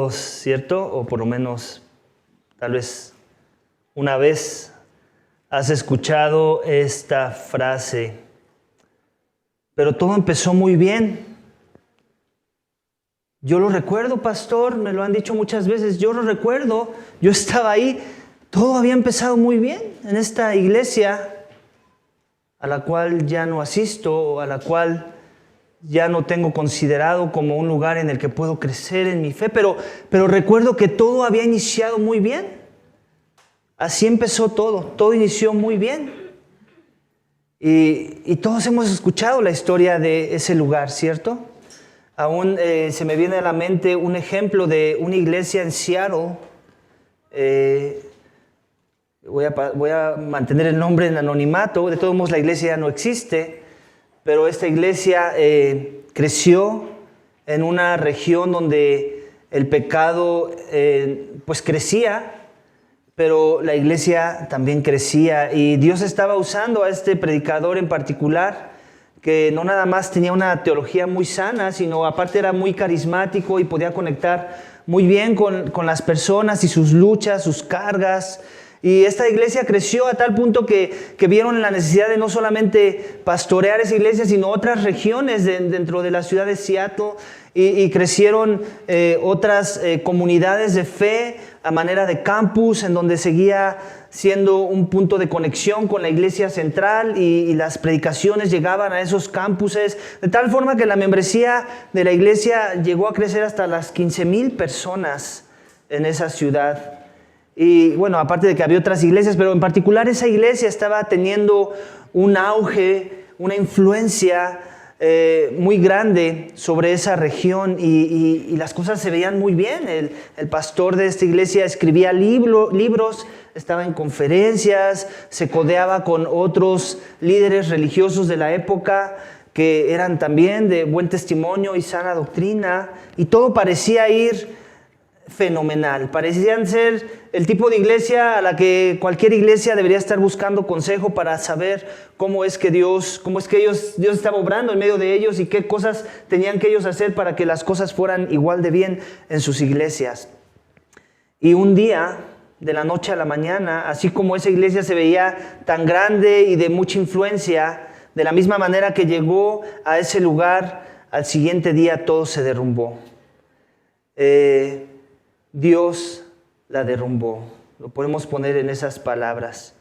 todos, ¿cierto? O por lo menos, tal vez una vez has escuchado esta frase. Pero todo empezó muy bien. Yo lo recuerdo, pastor, me lo han dicho muchas veces. Yo lo recuerdo, yo estaba ahí. Todo había empezado muy bien en esta iglesia a la cual ya no asisto, a la cual ya no tengo considerado como un lugar en el que puedo crecer en mi fe, pero recuerdo que todo había iniciado muy bien. Así empezó todo inició muy bien. Y todos hemos escuchado la historia de ese lugar, ¿cierto? Aún se me viene a la mente un ejemplo de una iglesia en Seattle. Voy a mantener el nombre en anonimato, de todos modos la iglesia ya no existe, pero esta iglesia creció en una región donde el pecado pues crecía, pero la iglesia también crecía y Dios estaba usando a este predicador en particular que no nada más tenía una teología muy sana, sino aparte era muy carismático y podía conectar muy bien con las personas y sus luchas, sus cargas. Y esta iglesia creció a tal punto que vieron la necesidad de no solamente pastorear esa iglesia, sino otras regiones dentro de la ciudad de Seattle. Y crecieron otras comunidades de fe a manera de campus, en donde seguía siendo un punto de conexión con la iglesia central y las predicaciones llegaban a esos campuses, de tal forma que la membresía de la iglesia llegó a crecer hasta las 15,000 personas en esa ciudad. Y bueno, aparte de que había otras iglesias, pero en particular esa iglesia estaba teniendo un auge, una influencia muy grande sobre esa región y las cosas se veían muy bien. El pastor de esta iglesia escribía libros, estaba en conferencias, se codeaba con otros líderes religiosos de la época que eran también de buen testimonio y sana doctrina, y todo parecía ir fenomenal. Parecían ser el tipo de iglesia a la que cualquier iglesia debería estar buscando consejo para saber cómo es que Dios estaba obrando en medio de ellos y qué cosas tenían que ellos hacer para que las cosas fueran igual de bien en sus iglesias. Y un día, de la noche a la mañana, así como esa iglesia se veía tan grande y de mucha influencia, de la misma manera que llegó a ese lugar, al siguiente día todo se derrumbó. Dios la derrumbó. Lo podemos poner en esas palabras.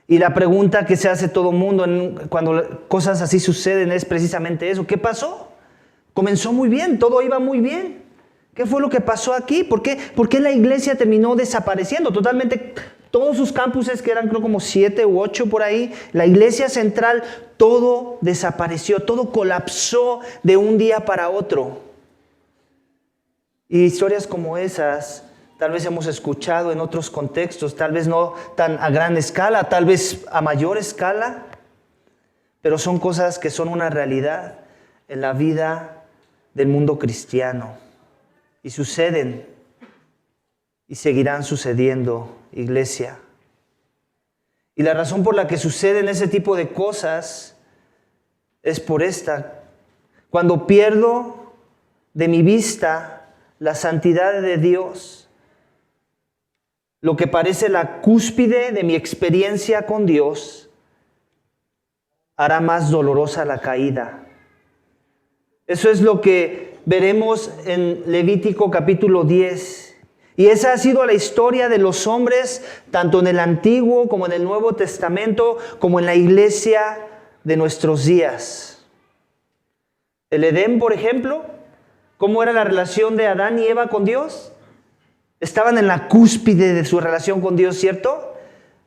Y la pregunta que se hace todo mundo cuando cosas así suceden es precisamente eso. ¿Qué pasó? Comenzó muy bien, todo iba muy bien. ¿Qué fue lo que pasó aquí? ¿Por qué la iglesia terminó desapareciendo? Totalmente, todos sus campuses, que eran creo como 7 u 8 por ahí, la iglesia central, todo desapareció, todo colapsó de un día para otro. Y historias como esas tal vez hemos escuchado en otros contextos, tal vez no tan a gran escala, tal vez a mayor escala, pero son cosas que son una realidad en la vida del mundo cristiano. Y suceden y seguirán sucediendo, iglesia. Y la razón por la que suceden ese tipo de cosas es por esta. Cuando pierdo de mi vista la santidad de Dios, lo que parece la cúspide de mi experiencia con Dios, hará más dolorosa la caída. Eso es lo que veremos en Levítico capítulo 10. Y esa ha sido la historia de los hombres, tanto en el Antiguo como en el Nuevo Testamento, como en la iglesia de nuestros días. El Edén, por ejemplo, ¿cómo era la relación de Adán y Eva con Dios? Estaban en la cúspide de su relación con Dios, ¿cierto?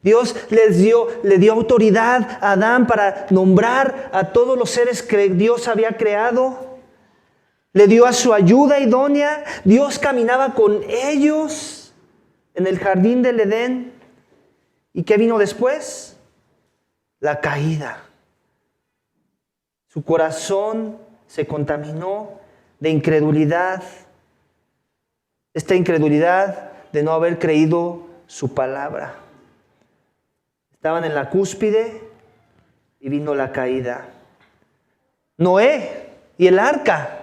Dios le dio autoridad a Adán para nombrar a todos los seres que Dios había creado. Le dio a su ayuda idónea. Dios caminaba con ellos en el jardín del Edén. ¿Y qué vino después? La caída. Su corazón se contaminó de incredulidad. Esta incredulidad de no haber creído su palabra. Estaban en la cúspide y vino la caída. Noé y el arca.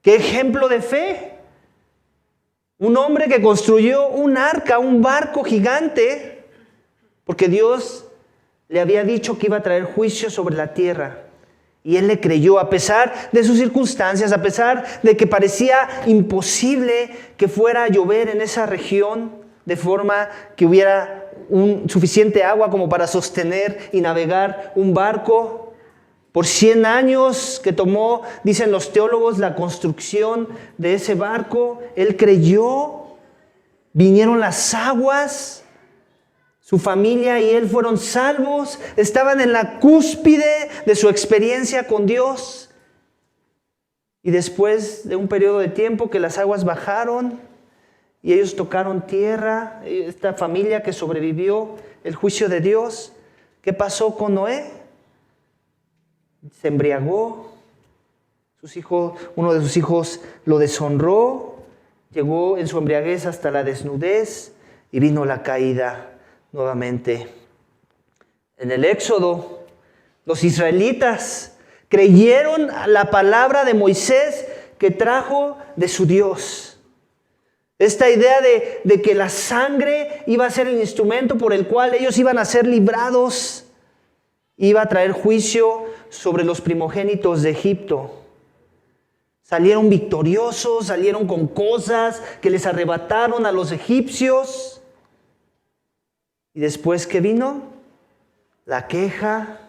¡Qué ejemplo de fe! Un hombre que construyó un arca, un barco gigante, porque Dios le había dicho que iba a traer juicio sobre la tierra. Y él le creyó a pesar de sus circunstancias, a pesar de que parecía imposible que fuera a llover en esa región, de forma que hubiera suficiente agua como para sostener y navegar un barco. Por 100 años que tomó, dicen los teólogos, la construcción de ese barco, él creyó, vinieron las aguas, su familia y él fueron salvos, estaban en la cúspide de su experiencia con Dios. Y después de un periodo de tiempo que las aguas bajaron y ellos tocaron tierra, esta familia que sobrevivió el juicio de Dios, ¿qué pasó con Noé? Se embriagó, uno de sus hijos lo deshonró, llegó en su embriaguez hasta la desnudez y vino la caída nuevamente. En el Éxodo, los israelitas creyeron a la palabra de Moisés que trajo de su Dios. Esta idea de que la sangre iba a ser el instrumento por el cual ellos iban a ser librados, iba a traer juicio sobre los primogénitos de Egipto. Salieron victoriosos, salieron con cosas que les arrebataron a los egipcios. Y después, ¿qué vino? La queja,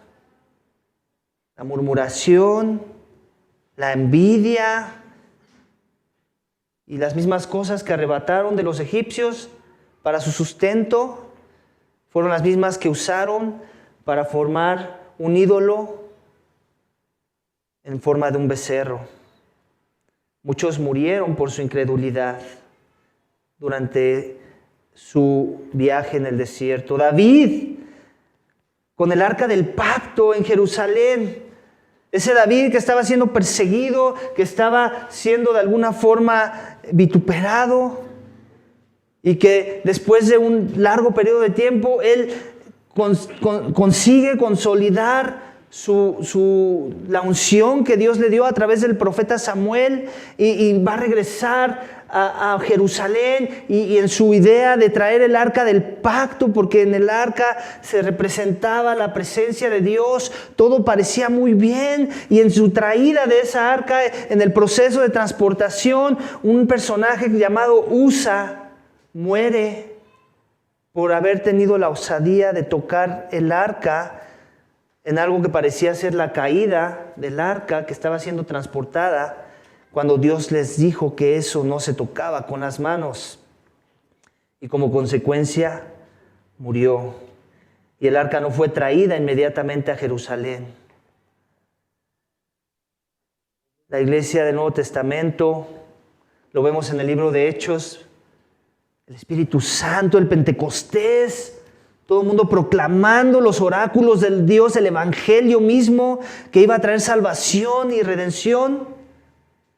la murmuración, la envidia y las mismas cosas que arrebataron de los egipcios para su sustento, fueron las mismas que usaron para formar un ídolo en forma de un becerro. Muchos murieron por su incredulidad durante su viaje en el desierto. David, con el arca del pacto en Jerusalén, ese David que estaba siendo perseguido, que estaba siendo de alguna forma vituperado, y que después de un largo periodo de tiempo, él consigue consolidar la unción que Dios le dio a través del profeta Samuel, y va a regresar a Jerusalén y en su idea de traer el arca del pacto, porque en el arca se representaba la presencia de Dios, todo parecía muy bien, y en su traída de esa arca, en el proceso de transportación, un personaje llamado Usa muere por haber tenido la osadía de tocar el arca en algo que parecía ser la caída del arca que estaba siendo transportada, cuando Dios les dijo que eso no se tocaba con las manos. Y como consecuencia, murió. Y el arca no fue traída inmediatamente a Jerusalén. La iglesia del Nuevo Testamento, lo vemos en el libro de Hechos, el Espíritu Santo, el Pentecostés, todo el mundo proclamando los oráculos del Dios, el Evangelio mismo, que iba a traer salvación y redención.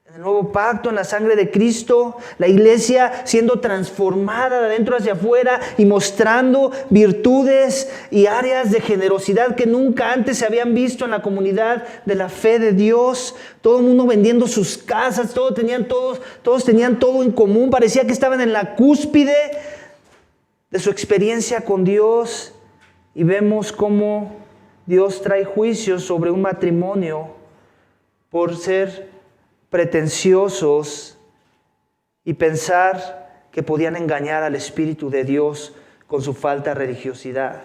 En el nuevo pacto, en la sangre de Cristo, la iglesia siendo transformada de adentro hacia afuera y mostrando virtudes y áreas de generosidad que nunca antes se habían visto en la comunidad de la fe de Dios. Todo el mundo vendiendo sus casas, todos tenían todo en común. Parecía que estaban en la cúspide de su experiencia con Dios, y vemos cómo Dios trae juicios sobre un matrimonio por ser pretenciosos y pensar que podían engañar al Espíritu de Dios con su falta de religiosidad,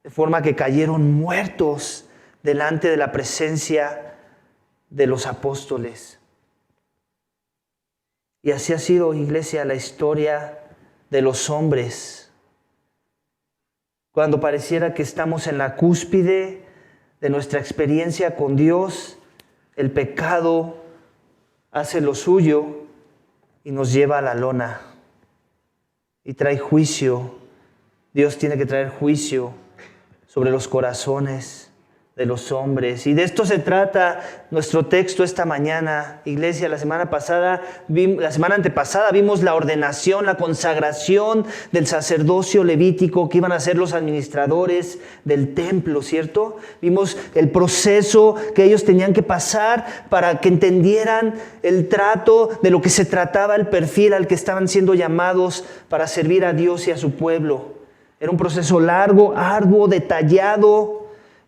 de forma que cayeron muertos delante de la presencia de los apóstoles. Y así ha sido, iglesia, la historia de los hombres. Cuando pareciera que estamos en la cúspide de nuestra experiencia con Dios, el pecado hace lo suyo y nos lleva a la lona y trae juicio. Dios tiene que traer juicio sobre los corazones de los hombres. Y de esto se trata nuestro texto esta mañana, iglesia. La semana antepasada vimos la ordenación, la consagración del sacerdocio levítico que iban a ser los administradores del templo, ¿cierto? Vimos el proceso que ellos tenían que pasar para que entendieran el trato de lo que se trataba, el perfil al que estaban siendo llamados para servir a Dios y a su pueblo. Era un proceso largo, arduo, detallado,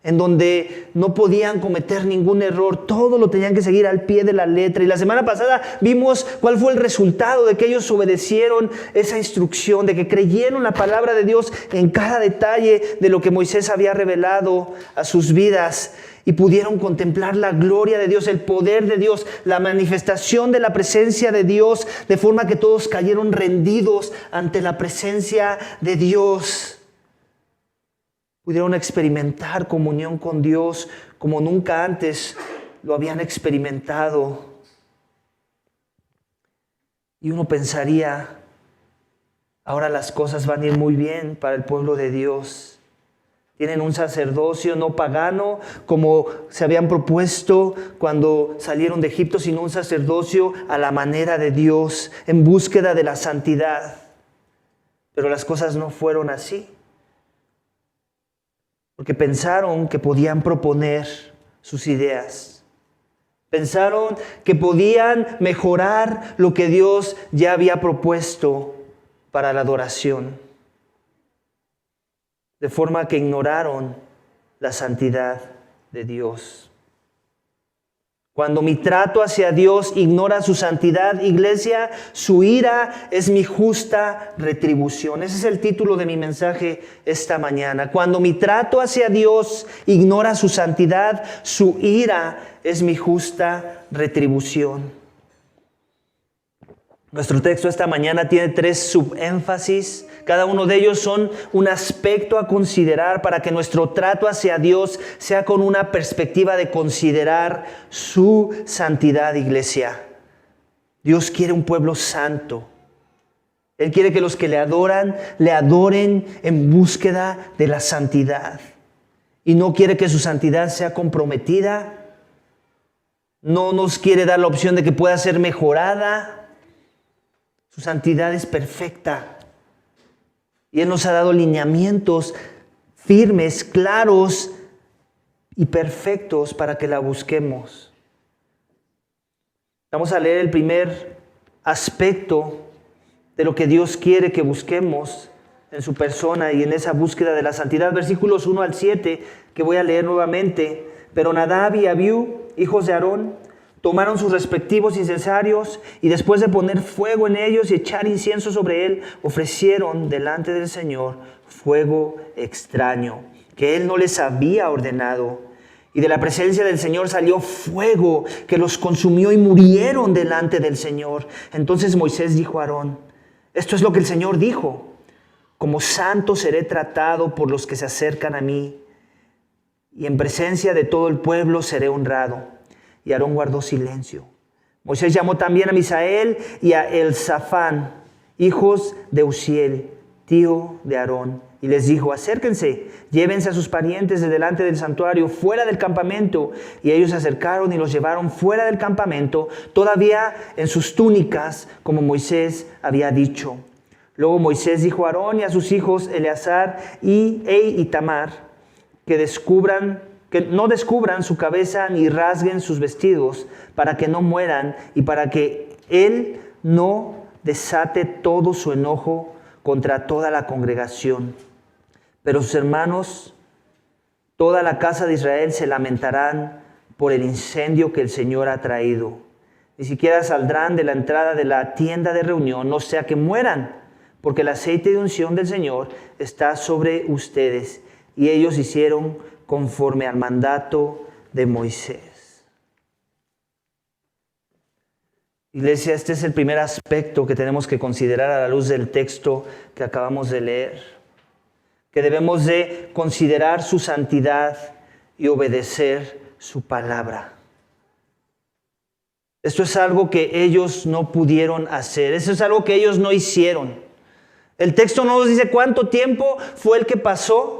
en donde no podían cometer ningún error, todo lo tenían que seguir al pie de la letra. Y la semana pasada vimos cuál fue el resultado de que ellos obedecieron esa instrucción, de que creyeron la palabra de Dios en cada detalle de lo que Moisés había revelado a sus vidas y pudieron contemplar la gloria de Dios, el poder de Dios, la manifestación de la presencia de Dios, de forma que todos cayeron rendidos ante la presencia de Dios. Pudieron experimentar comunión con Dios como nunca antes lo habían experimentado. Y uno pensaría, ahora las cosas van a ir muy bien para el pueblo de Dios. Tienen un sacerdocio no pagano como se habían propuesto cuando salieron de Egipto, sino un sacerdocio a la manera de Dios, en búsqueda de la santidad. Pero las cosas no fueron así. Porque pensaron que podían proponer sus ideas. Pensaron que podían mejorar lo que Dios ya había propuesto para la adoración. De forma que ignoraron la santidad de Dios. Cuando mi trato hacia Dios ignora su santidad, iglesia, su ira es mi justa retribución. Ese es el título de mi mensaje esta mañana. Cuando mi trato hacia Dios ignora su santidad, su ira es mi justa retribución. Nuestro texto esta mañana tiene 3 subénfasis. Cada uno de ellos son un aspecto a considerar para que nuestro trato hacia Dios sea con una perspectiva de considerar su santidad, iglesia. Dios quiere un pueblo santo. Él quiere que los que le adoren en búsqueda de la santidad. Y no quiere que su santidad sea comprometida. No nos quiere dar la opción de que pueda ser mejorada. Su santidad es perfecta. Y Él nos ha dado lineamientos firmes, claros y perfectos para que la busquemos. Vamos a leer el primer aspecto de lo que Dios quiere que busquemos en su persona y en esa búsqueda de la santidad. Versículos 1 al 7, que voy a leer nuevamente. Pero Nadab y Abiú, hijos de Aarón, tomaron sus respectivos incensarios y después de poner fuego en ellos y echar incienso sobre él, ofrecieron delante del Señor fuego extraño que Él no les había ordenado. Y de la presencia del Señor salió fuego que los consumió y murieron delante del Señor. Entonces Moisés dijo a Aarón: esto es lo que el Señor dijo: como santo seré tratado por los que se acercan a mí, y en presencia de todo el pueblo seré honrado. Y Aarón guardó silencio. Moisés llamó también a Misael y a Elzafán, hijos de Uziel, tío de Aarón, y les dijo: acérquense, llévense a sus parientes de delante del santuario, fuera del campamento. Y ellos se acercaron y los llevaron fuera del campamento, todavía en sus túnicas, como Moisés había dicho. Luego Moisés dijo a Aarón y a sus hijos Eleazar e Itamar que no descubran su cabeza ni rasguen sus vestidos, para que no mueran y para que Él no desate todo su enojo contra toda la congregación. Pero sus hermanos, toda la casa de Israel, se lamentarán por el incendio que el Señor ha traído. Ni siquiera saldrán de la entrada de la tienda de reunión, no sea que mueran, porque el aceite de unción del Señor está sobre ustedes. Y ellos hicieron conforme al mandato de Moisés. Iglesia, este es el primer aspecto que tenemos que considerar a la luz del texto que acabamos de leer. Que debemos de considerar su santidad y obedecer su palabra. Esto es algo que ellos no pudieron hacer. Esto es algo que ellos no hicieron. El texto no nos dice cuánto tiempo fue el que pasó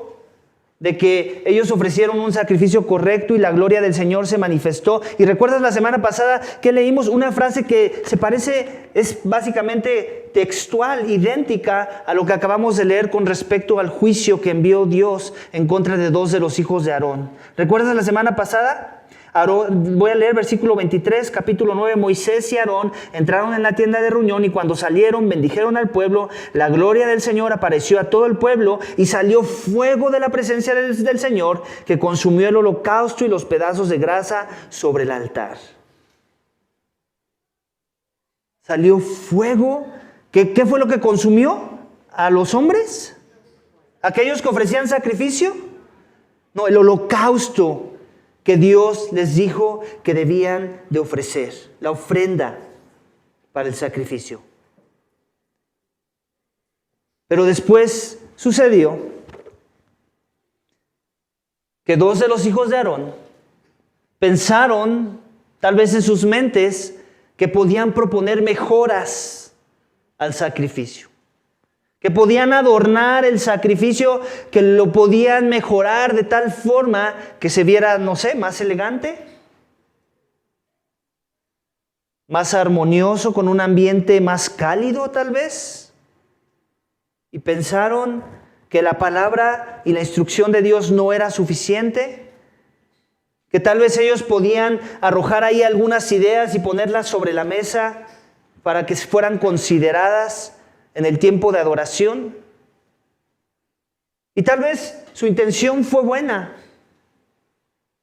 de que ellos ofrecieron un sacrificio correcto y la gloria del Señor se manifestó. Y recuerdas la semana pasada que leímos una frase que se parece, es básicamente textual, idéntica a lo que acabamos de leer con respecto al juicio que envió Dios en contra de 2 de los hijos de Aarón. ¿Recuerdas la semana pasada? Voy a leer versículo 23, capítulo 9. Moisés y Aarón entraron en la tienda de reunión y cuando salieron bendijeron al pueblo. La gloria del Señor apareció a todo el pueblo y salió fuego de la presencia del Señor que consumió el holocausto y los pedazos de grasa sobre el altar. Salió fuego. ¿Qué fue lo que consumió a los hombres? ¿Aquellos que ofrecían sacrificio? No, el holocausto que Dios les dijo que debían de ofrecer, la ofrenda para el sacrificio. Pero después sucedió que 2 de los hijos de Aarón pensaron, tal vez en sus mentes, que podían proponer mejoras al sacrificio, que podían adornar el sacrificio, que lo podían mejorar de tal forma que se viera, no sé, más elegante, más armonioso, con un ambiente más cálido tal vez. Y pensaron que la palabra y la instrucción de Dios no era suficiente, que tal vez ellos podían arrojar ahí algunas ideas y ponerlas sobre la mesa para que fueran consideradas en el tiempo de adoración. Y tal vez su intención fue buena.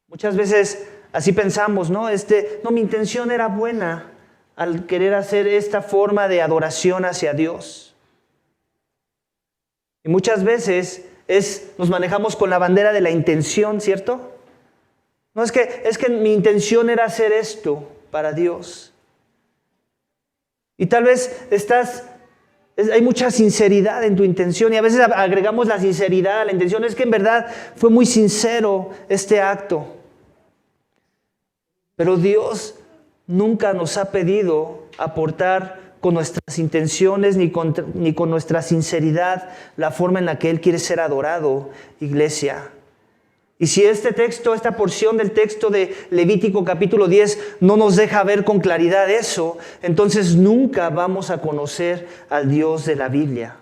Muchas veces así pensamos, ¿no? Mi intención era buena al querer hacer esta forma de adoración hacia Dios. Y muchas veces nos manejamos con la bandera de la intención, ¿cierto? No, es que mi intención era hacer esto para Dios. Y tal vez hay mucha sinceridad en tu intención y a veces agregamos la sinceridad a la intención. Es que en verdad fue muy sincero este acto. Pero Dios nunca nos ha pedido aportar con nuestras intenciones ni con nuestra sinceridad la forma en la que Él quiere ser adorado, iglesia. Y si este texto, esta porción del texto de Levítico capítulo 10 no nos deja ver con claridad eso, entonces nunca vamos a conocer al Dios de la Biblia.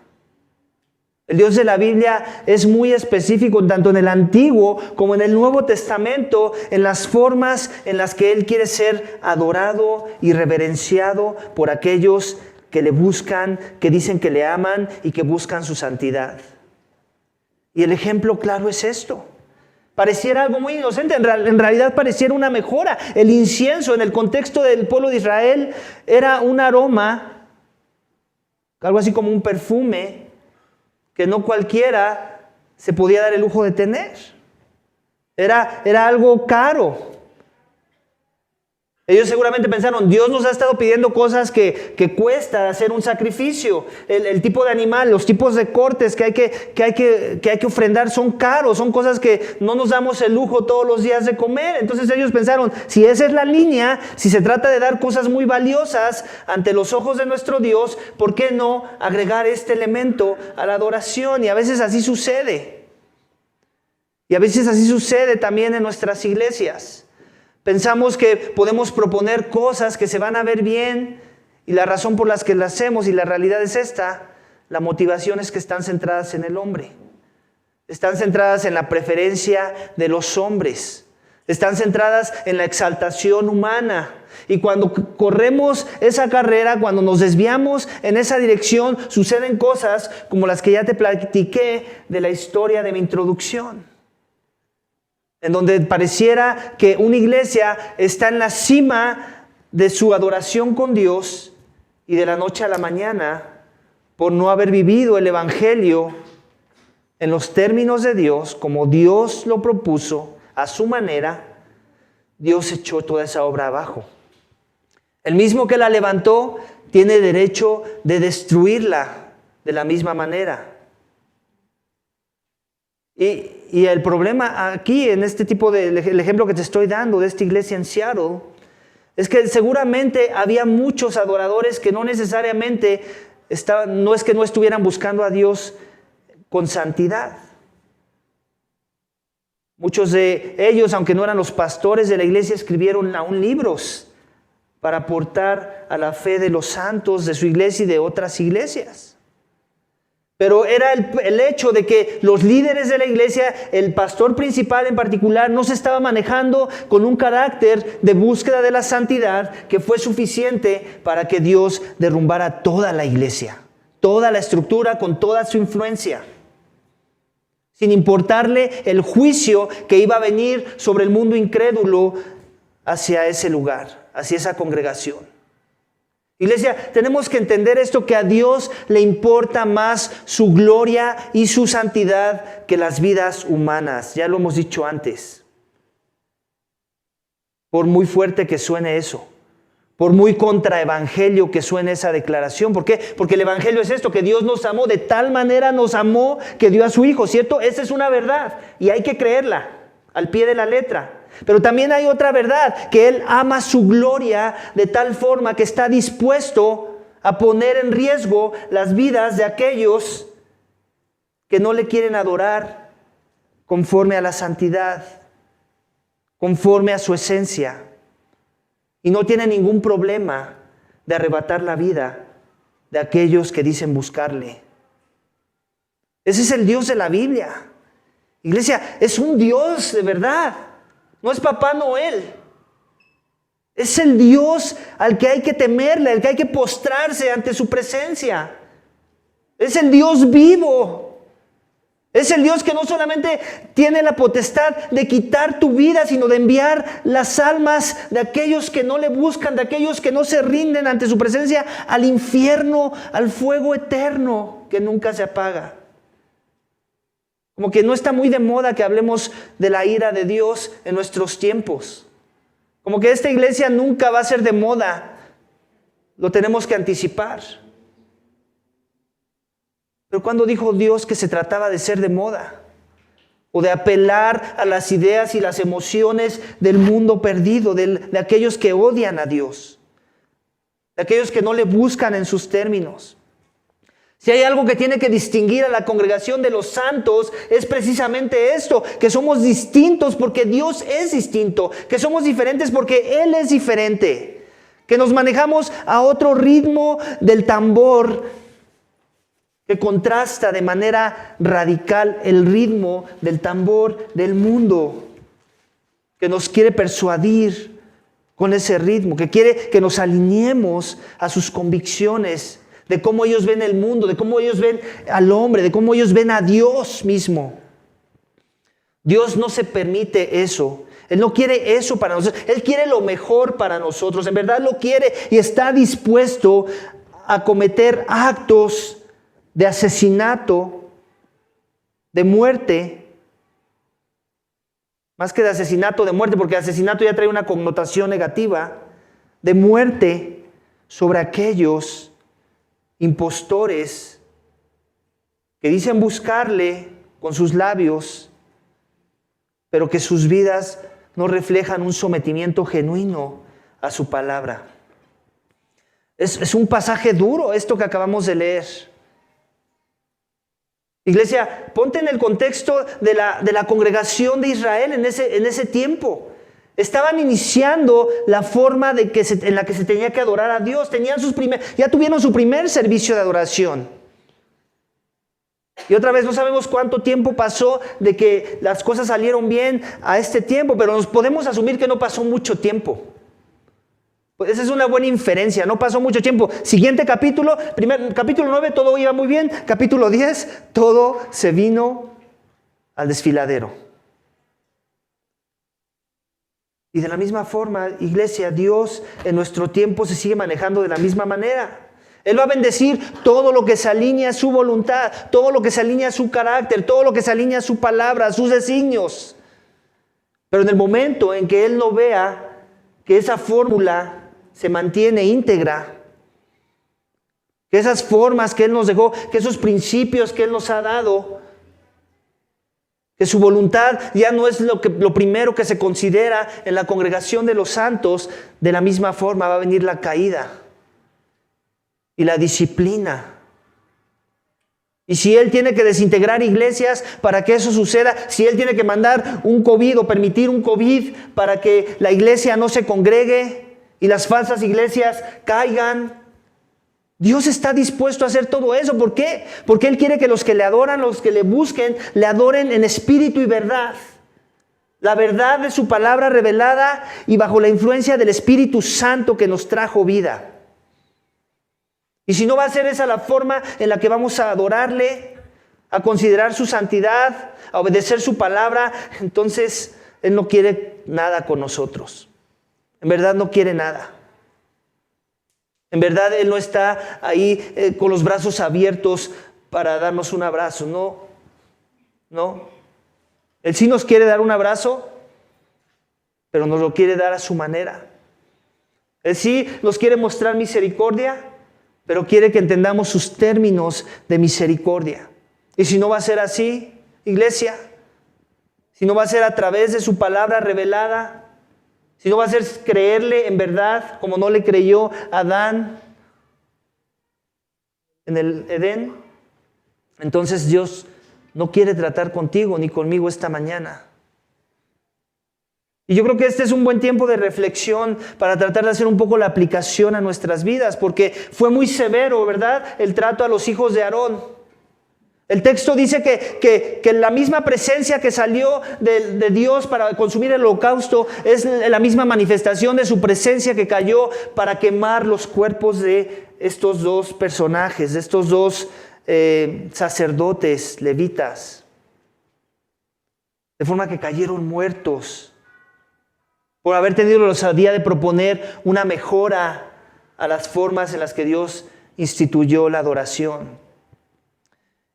El Dios de la Biblia es muy específico, tanto en el Antiguo como en el Nuevo Testamento, en las formas en las que Él quiere ser adorado y reverenciado por aquellos que le buscan, que dicen que le aman y que buscan su santidad. Y el ejemplo claro es esto. Pareciera algo muy inocente, en realidad pareciera una mejora. El incienso en el contexto del pueblo de Israel era un aroma, algo así como un perfume, que no cualquiera se podía dar el lujo de tener. Era algo caro. Ellos seguramente pensaron, Dios nos ha estado pidiendo cosas que cuesta hacer un sacrificio. El tipo de animal, los tipos de cortes que hay que ofrendar son caros, son cosas que no nos damos el lujo todos los días de comer. Entonces ellos pensaron, si esa es la línea, si se trata de dar cosas muy valiosas ante los ojos de nuestro Dios, ¿por qué no agregar este elemento a la adoración? Y a veces así sucede. Y a veces así sucede también en nuestras iglesias. Pensamos que podemos proponer cosas que se van a ver bien y la razón por las que las hacemos, y la realidad es esta, la motivación es que están centradas en el hombre. Están centradas en la preferencia de los hombres. Están centradas en la exaltación humana. Y cuando corremos esa carrera, cuando nos desviamos en esa dirección, suceden cosas como las que ya te platiqué de la historia de mi introducción. En donde pareciera que una iglesia está en la cima de su adoración con Dios y de la noche a la mañana, por no haber vivido el evangelio en los términos de Dios, como Dios lo propuso a su manera, Dios echó toda esa obra abajo. El mismo que la levantó tiene derecho de destruirla de la misma manera. Y el problema aquí, en este tipo el ejemplo que te estoy dando de esta iglesia en Seattle, es que seguramente había muchos adoradores que no necesariamente no es que no estuvieran buscando a Dios con santidad. Muchos de ellos, aunque no eran los pastores de la iglesia, escribieron aún libros para aportar a la fe de los santos de su iglesia y de otras iglesias. Pero era el hecho de que los líderes de la iglesia, el pastor principal en particular, no se estaba manejando con un carácter de búsqueda de la santidad que fue suficiente para que Dios derrumbara toda la iglesia, toda la estructura con toda su influencia, sin importarle el juicio que iba a venir sobre el mundo incrédulo hacia ese lugar, hacia esa congregación. Iglesia, tenemos que entender esto, que a Dios le importa más su gloria y su santidad que las vidas humanas. Ya lo hemos dicho antes. Por muy fuerte que suene eso, por muy contraevangelio que suene esa declaración. ¿Por qué? Porque el evangelio es esto, que Dios nos amó, de tal manera nos amó que dio a su Hijo, ¿cierto? Esa es una verdad y hay que creerla al pie de la letra. Pero también hay otra verdad, que Él ama su gloria de tal forma que está dispuesto a poner en riesgo las vidas de aquellos que no le quieren adorar conforme a la santidad, conforme a su esencia. Y no tiene ningún problema de arrebatar la vida de aquellos que dicen buscarle. Ese es el Dios de la Biblia. Iglesia, es un Dios de verdad. No es Papá Noel. Es el Dios al que hay que temerle, al que hay que postrarse ante su presencia. Es el Dios vivo. Es el Dios que no solamente tiene la potestad de quitar tu vida, sino de enviar las almas de aquellos que no le buscan, de aquellos que no se rinden ante su presencia, al infierno, al fuego eterno que nunca se apaga. Como que no está muy de moda que hablemos de la ira de Dios en nuestros tiempos. Como que esta iglesia nunca va a ser de moda. Lo tenemos que anticipar. Pero ¿cuándo dijo Dios que se trataba de ser de moda? O de apelar a las ideas y las emociones del mundo perdido, de aquellos que odian a Dios, de aquellos que no le buscan en sus términos. Si hay algo que tiene que distinguir a la congregación de los santos, es precisamente esto, que somos distintos porque Dios es distinto, que somos diferentes porque Él es diferente, que nos manejamos a otro ritmo del tambor que contrasta de manera radical el ritmo del tambor del mundo, que nos quiere persuadir con ese ritmo, que quiere que nos alineemos a sus convicciones, de cómo ellos ven el mundo, de cómo ellos ven al hombre, de cómo ellos ven a Dios mismo. Dios no se permite eso. Él no quiere eso para nosotros. Él quiere lo mejor para nosotros. En verdad lo quiere y está dispuesto a cometer actos de asesinato, de muerte. Más que de asesinato, de muerte, porque asesinato ya trae una connotación negativa. De muerte sobre aquellos impostores que dicen buscarle con sus labios, pero que sus vidas no reflejan un sometimiento genuino a su palabra. Es un pasaje duro esto que acabamos de leer. Iglesia, ponte en el contexto de la congregación de Israel en ese tiempo. Estaban iniciando la forma en la que se tenía que adorar a Dios. Ya tuvieron su primer servicio de adoración. Y otra vez no sabemos cuánto tiempo pasó de que las cosas salieron bien a este tiempo, pero nos podemos asumir que no pasó mucho tiempo. Pues esa es una buena inferencia, no pasó mucho tiempo. Siguiente capítulo, capítulo 9, todo iba muy bien. Capítulo 10, todo se vino al desfiladero. Y de la misma forma, iglesia, Dios en nuestro tiempo se sigue manejando de la misma manera. Él va a bendecir todo lo que se alinea a su voluntad, todo lo que se alinea a su carácter, todo lo que se alinea a su palabra, a sus designios. Pero en el momento en que Él no vea que esa fórmula se mantiene íntegra, que esas formas que Él nos dejó, que esos principios que Él nos ha dado, que su voluntad ya no es lo primero que se considera en la congregación de los santos, de la misma forma va a venir la caída y la disciplina. Y si Él tiene que desintegrar iglesias para que eso suceda, si Él tiene que mandar un COVID o permitir un COVID para que la iglesia no se congregue y las falsas iglesias caigan, Dios está dispuesto a hacer todo eso. ¿Por qué? Porque Él quiere que los que le adoran, los que le busquen, le adoren en espíritu y verdad. La verdad de su palabra revelada y bajo la influencia del Espíritu Santo que nos trajo vida. Y si no va a ser esa la forma en la que vamos a adorarle, a considerar su santidad, a obedecer su palabra, entonces Él no quiere nada con nosotros. En verdad no quiere nada. En verdad Él no está ahí con los brazos abiertos para darnos un abrazo. No. Él sí nos quiere dar un abrazo, pero nos lo quiere dar a su manera. Él sí nos quiere mostrar misericordia, pero quiere que entendamos sus términos de misericordia. Y si no va a ser así, iglesia, si no va a ser a través de su palabra revelada, si no va a ser creerle en verdad, como no le creyó Adán en el Edén, entonces Dios no quiere tratar contigo ni conmigo esta mañana. Y yo creo que este es un buen tiempo de reflexión para tratar de hacer un poco la aplicación a nuestras vidas, porque fue muy severo, ¿verdad?, el trato a los hijos de Aarón. El texto dice que la misma presencia que salió de Dios para consumir el holocausto es la misma manifestación de su presencia que cayó para quemar los cuerpos de estos dos personajes, de estos dos sacerdotes levitas. De forma que cayeron muertos por haber tenido la osadía de proponer una mejora a las formas en las que Dios instituyó la adoración.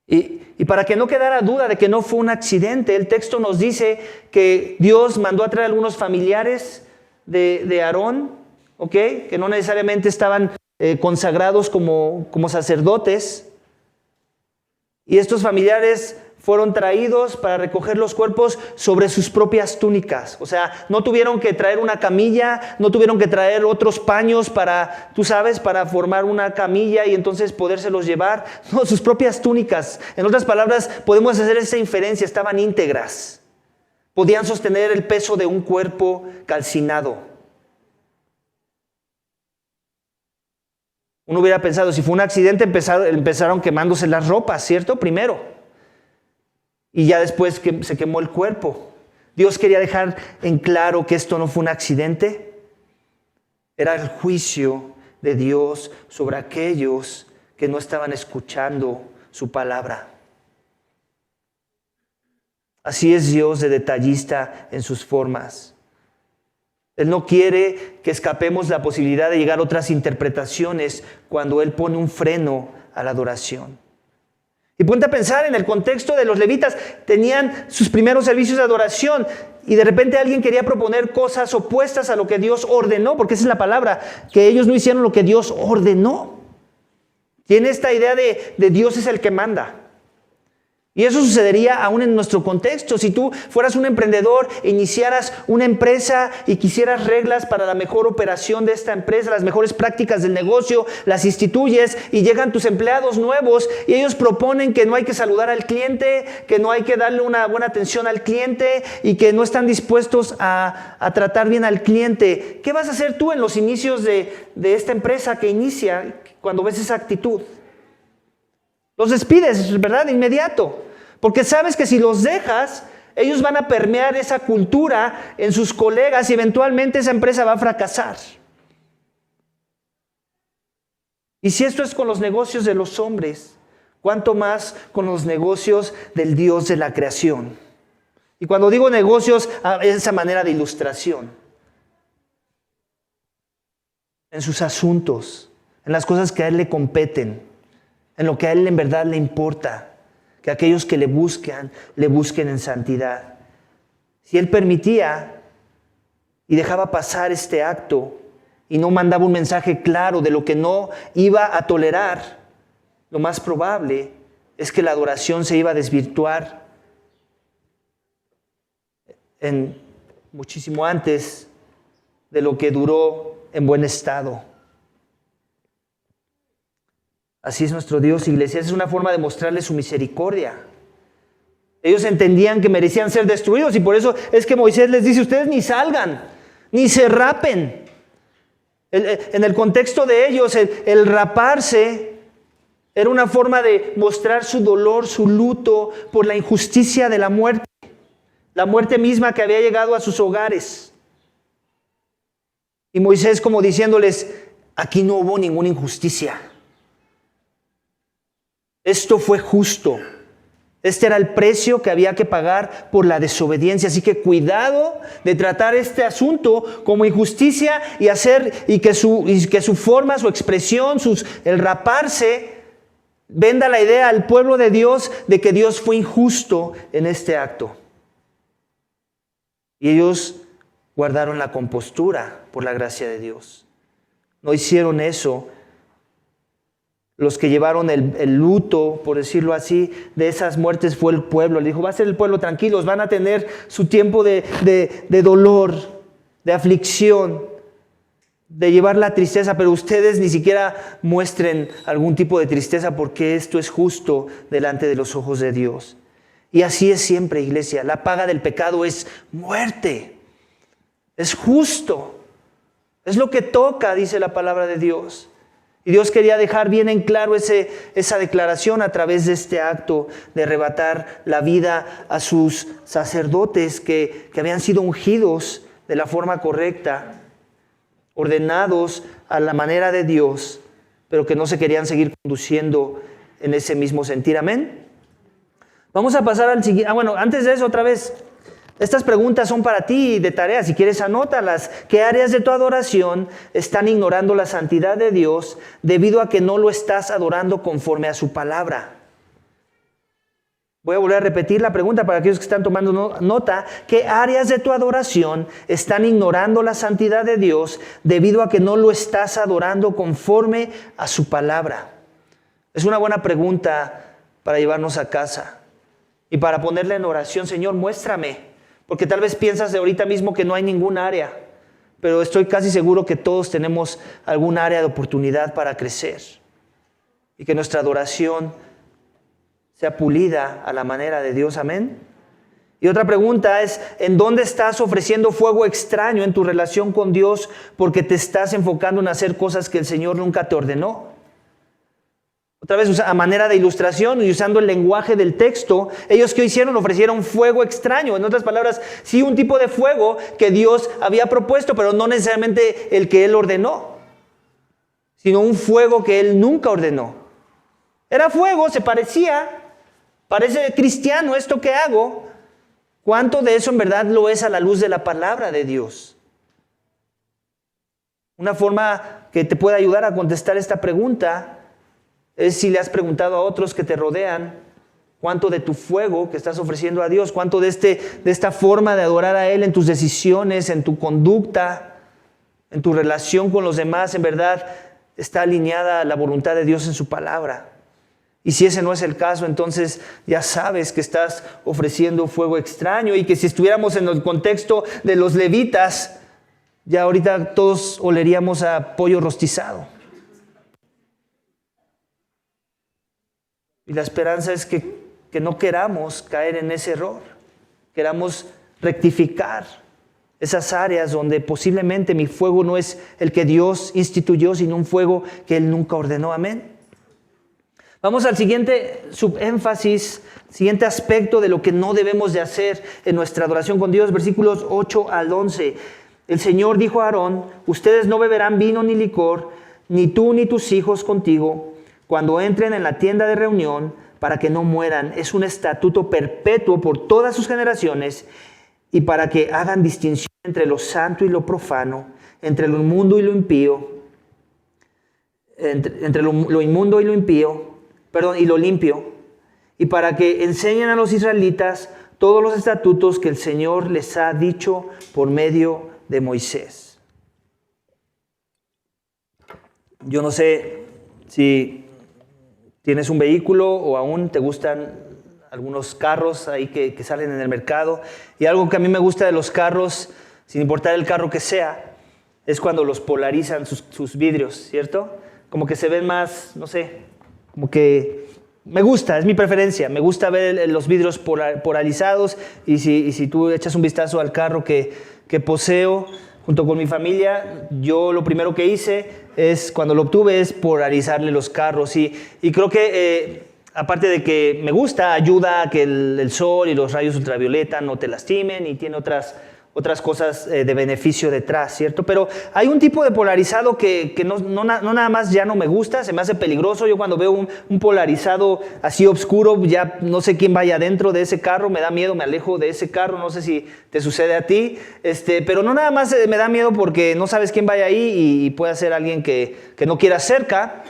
Y para que no quedara duda de que no fue un accidente, el texto nos dice que Dios mandó a traer algunos familiares de Aarón, ¿ok?, que no necesariamente estaban consagrados como sacerdotes. Y estos familiares fueron traídos para recoger los cuerpos sobre sus propias túnicas. O sea, no tuvieron que traer una camilla, no tuvieron que traer otros paños para, tú sabes, para formar una camilla y entonces podérselos llevar. No, sus propias túnicas. En otras palabras, podemos hacer esa inferencia, estaban íntegras. Podían sostener el peso de un cuerpo calcinado. Uno hubiera pensado, si fue un accidente, empezaron quemándose las ropas, ¿cierto? Primero. Y ya después que se quemó el cuerpo. Dios quería dejar en claro que esto no fue un accidente. Era el juicio de Dios sobre aquellos que no estaban escuchando su palabra. Así es Dios de detallista en sus formas. Él no quiere que escapemos la posibilidad de llegar a otras interpretaciones cuando Él pone un freno a la adoración. Y ponte a pensar en el contexto de los levitas. Tenían sus primeros servicios de adoración y de repente alguien quería proponer cosas opuestas a lo que Dios ordenó, porque esa es la palabra, que ellos no hicieron lo que Dios ordenó. Tiene esta idea de Dios es el que manda. Y eso sucedería aún en nuestro contexto. Si tú fueras un emprendedor, iniciaras una empresa y quisieras reglas para la mejor operación de esta empresa, las mejores prácticas del negocio, las instituyes y llegan tus empleados nuevos y ellos proponen que no hay que saludar al cliente, que no hay que darle una buena atención al cliente y que no están dispuestos a tratar bien al cliente. ¿Qué vas a hacer tú en los inicios de esta empresa que inicia cuando ves esa actitud? Los despides, ¿verdad? De inmediato. Porque sabes que si los dejas, ellos van a permear esa cultura en sus colegas y eventualmente esa empresa va a fracasar. Y si esto es con los negocios de los hombres, ¿cuánto más con los negocios del Dios de la creación? Y cuando digo negocios, es esa manera de ilustración. En sus asuntos, en las cosas que a Él le competen. En lo que a Él en verdad le importa, que aquellos que le busquen en santidad. Si Él permitía y dejaba pasar este acto y no mandaba un mensaje claro de lo que no iba a tolerar, lo más probable es que la adoración se iba a desvirtuar muchísimo antes de lo que duró en buen estado. Así es nuestro Dios, iglesia. Es una forma de mostrarle su misericordia. Ellos entendían que merecían ser destruidos y por eso es que Moisés les dice, ustedes ni salgan, ni se rapen. En el contexto de ellos, el raparse era una forma de mostrar su dolor, su luto por la injusticia de la muerte misma que había llegado a sus hogares. Y Moisés como diciéndoles, aquí no hubo ninguna injusticia. Esto fue justo. Este era el precio que había que pagar por la desobediencia. Así que cuidado de tratar este asunto como injusticia y que su forma, su expresión, el raparse, venda la idea al pueblo de Dios de que Dios fue injusto en este acto. Y ellos guardaron la compostura por la gracia de Dios. No hicieron eso. Los que llevaron el luto, por decirlo así, de esas muertes fue el pueblo. Le dijo, va a ser el pueblo tranquilos, van a tener su tiempo de dolor, de aflicción, de llevar la tristeza, pero ustedes ni siquiera muestren algún tipo de tristeza porque esto es justo delante de los ojos de Dios. Y así es siempre, iglesia. La paga del pecado es muerte. Es justo. Es lo que toca, dice la palabra de Dios. Y Dios quería dejar bien en claro esa declaración a través de este acto de arrebatar la vida a sus sacerdotes que habían sido ungidos de la forma correcta, ordenados a la manera de Dios, pero que no se querían seguir conduciendo en ese mismo sentir. Amén. Vamos a pasar al siguiente. Bueno, antes de eso, otra vez, estas preguntas son para ti de tarea. Si quieres, anótalas. ¿Qué áreas de tu adoración están ignorando la santidad de Dios debido a que no lo estás adorando conforme a su palabra? Voy a volver a repetir la pregunta para aquellos que están tomando nota. ¿Qué áreas de tu adoración están ignorando la santidad de Dios debido a que no lo estás adorando conforme a su palabra? Es una buena pregunta para llevarnos a casa y para ponerla en oración. Señor, muéstrame. Porque tal vez piensas de ahorita mismo que no hay ningún área, pero estoy casi seguro que todos tenemos algún área de oportunidad para crecer y que nuestra adoración sea pulida a la manera de Dios. Amén. Y otra pregunta es, ¿en dónde estás ofreciendo fuego extraño en tu relación con Dios porque te estás enfocando en hacer cosas que el Señor nunca te ordenó? Otra vez, a manera de ilustración y usando el lenguaje del texto, ellos ¿qué hicieron? Ofrecieron fuego extraño. En otras palabras, sí, un tipo de fuego que Dios había propuesto, pero no necesariamente el que Él ordenó, sino un fuego que Él nunca ordenó. Era fuego, parece cristiano esto que hago. ¿Cuánto de eso en verdad lo es a la luz de la palabra de Dios? Una forma que te puede ayudar a contestar esta pregunta es si le has preguntado a otros que te rodean cuánto de tu fuego que estás ofreciendo a Dios, cuánto de esta forma de adorar a Él en tus decisiones, en tu conducta, en tu relación con los demás, en verdad está alineada a la voluntad de Dios en su palabra. Y si ese no es el caso, entonces ya sabes que estás ofreciendo fuego extraño y que si estuviéramos en el contexto de los levitas, ya ahorita todos oleríamos a pollo rostizado. Y la esperanza es que no queramos caer en ese error. Queramos rectificar esas áreas donde posiblemente mi fuego no es el que Dios instituyó, sino un fuego que Él nunca ordenó. Amén. Vamos al siguiente subénfasis, siguiente aspecto de lo que no debemos de hacer en nuestra adoración con Dios. Versículos 8 al 11. El Señor dijo a Aarón, ustedes no beberán vino ni licor, ni tú ni tus hijos contigo, cuando entren en la tienda de reunión, para que no mueran. Es un estatuto perpetuo por todas sus generaciones, y para que hagan distinción entre lo santo y lo profano, entre lo inmundo y lo impío, entre lo inmundo y lo impío, y lo limpio, y para que enseñen a los israelitas todos los estatutos que el Señor les ha dicho por medio de Moisés. Yo no sé si tienes un vehículo o aún te gustan algunos carros ahí que salen en el mercado. Y algo que a mí me gusta de los carros, sin importar el carro que sea, es cuando los polarizan sus vidrios, ¿cierto? Como que se ven más, no sé, como que me gusta, es mi preferencia. Me gusta ver los vidrios polarizados y si tú echas un vistazo al carro que poseo junto con mi familia, yo lo primero que hice cuando lo obtuve, es polarizarle los carros. Y creo que, aparte de que me gusta, ayuda a que el sol y los rayos ultravioleta no te lastimen y tiene otras cosas de beneficio detrás, ¿cierto? Pero hay un tipo de polarizado que no nada más ya no me gusta, se me hace peligroso. Yo cuando veo un polarizado así oscuro, ya no sé quién vaya dentro de ese carro, me da miedo, me alejo de ese carro, no sé si te sucede a ti, pero no nada más me da miedo porque no sabes quién vaya ahí y puede ser alguien que no quiera cerca,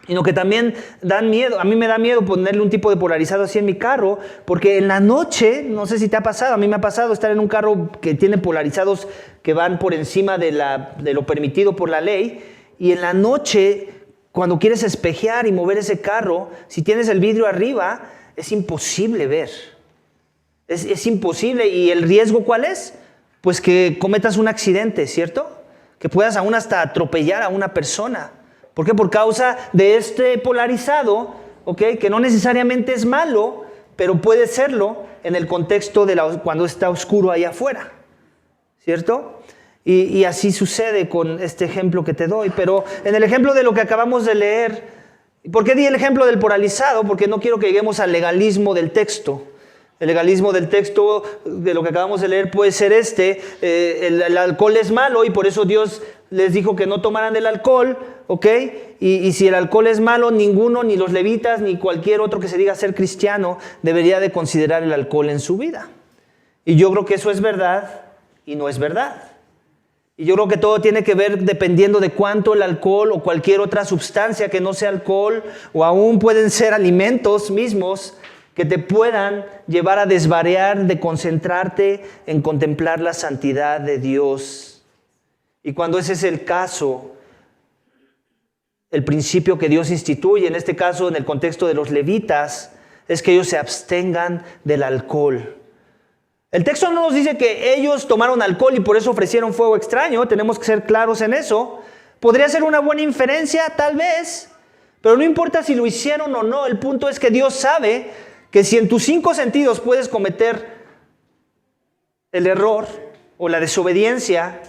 sino que también dan miedo. A mí me da miedo ponerle un tipo de polarizado así en mi carro, porque en la noche, no sé si te ha pasado, a mí me ha pasado estar en un carro que tiene polarizados que van por encima de lo permitido por la ley, y en la noche, cuando quieres espejear y mover ese carro, si tienes el vidrio arriba, es imposible ver. Es imposible. ¿Y el riesgo cuál es? Pues que cometas un accidente, ¿cierto? Que puedas aún hasta atropellar a una persona. ¿Por qué? Por causa de este polarizado, ¿okay? Que no necesariamente es malo, pero puede serlo en el contexto cuando está oscuro allá afuera, ¿cierto? Y así sucede con este ejemplo que te doy. Pero en el ejemplo de lo que acabamos de leer, ¿por qué di el ejemplo del polarizado? Porque no quiero que lleguemos al legalismo del texto. El legalismo del texto de lo que acabamos de leer puede ser el alcohol es malo y por eso Dios les dijo que no tomaran del alcohol, ¿ok? Y si el alcohol es malo, ninguno, ni los levitas, ni cualquier otro que se diga ser cristiano, debería de considerar el alcohol en su vida. Y yo creo que eso es verdad y no es verdad. Y yo creo que todo tiene que ver dependiendo de cuánto el alcohol o cualquier otra sustancia que no sea alcohol, o aún pueden ser alimentos mismos, que te puedan llevar a desvariar de concentrarte en contemplar la santidad de Dios. Y cuando ese es el caso, el principio que Dios instituye, en este caso en el contexto de los levitas, es que ellos se abstengan del alcohol. El texto no nos dice que ellos tomaron alcohol y por eso ofrecieron fuego extraño, tenemos que ser claros en eso. Podría ser una buena inferencia, tal vez, pero no importa si lo hicieron o no, el punto es que Dios sabe que si en tus 5 sentidos puedes cometer el error o la desobediencia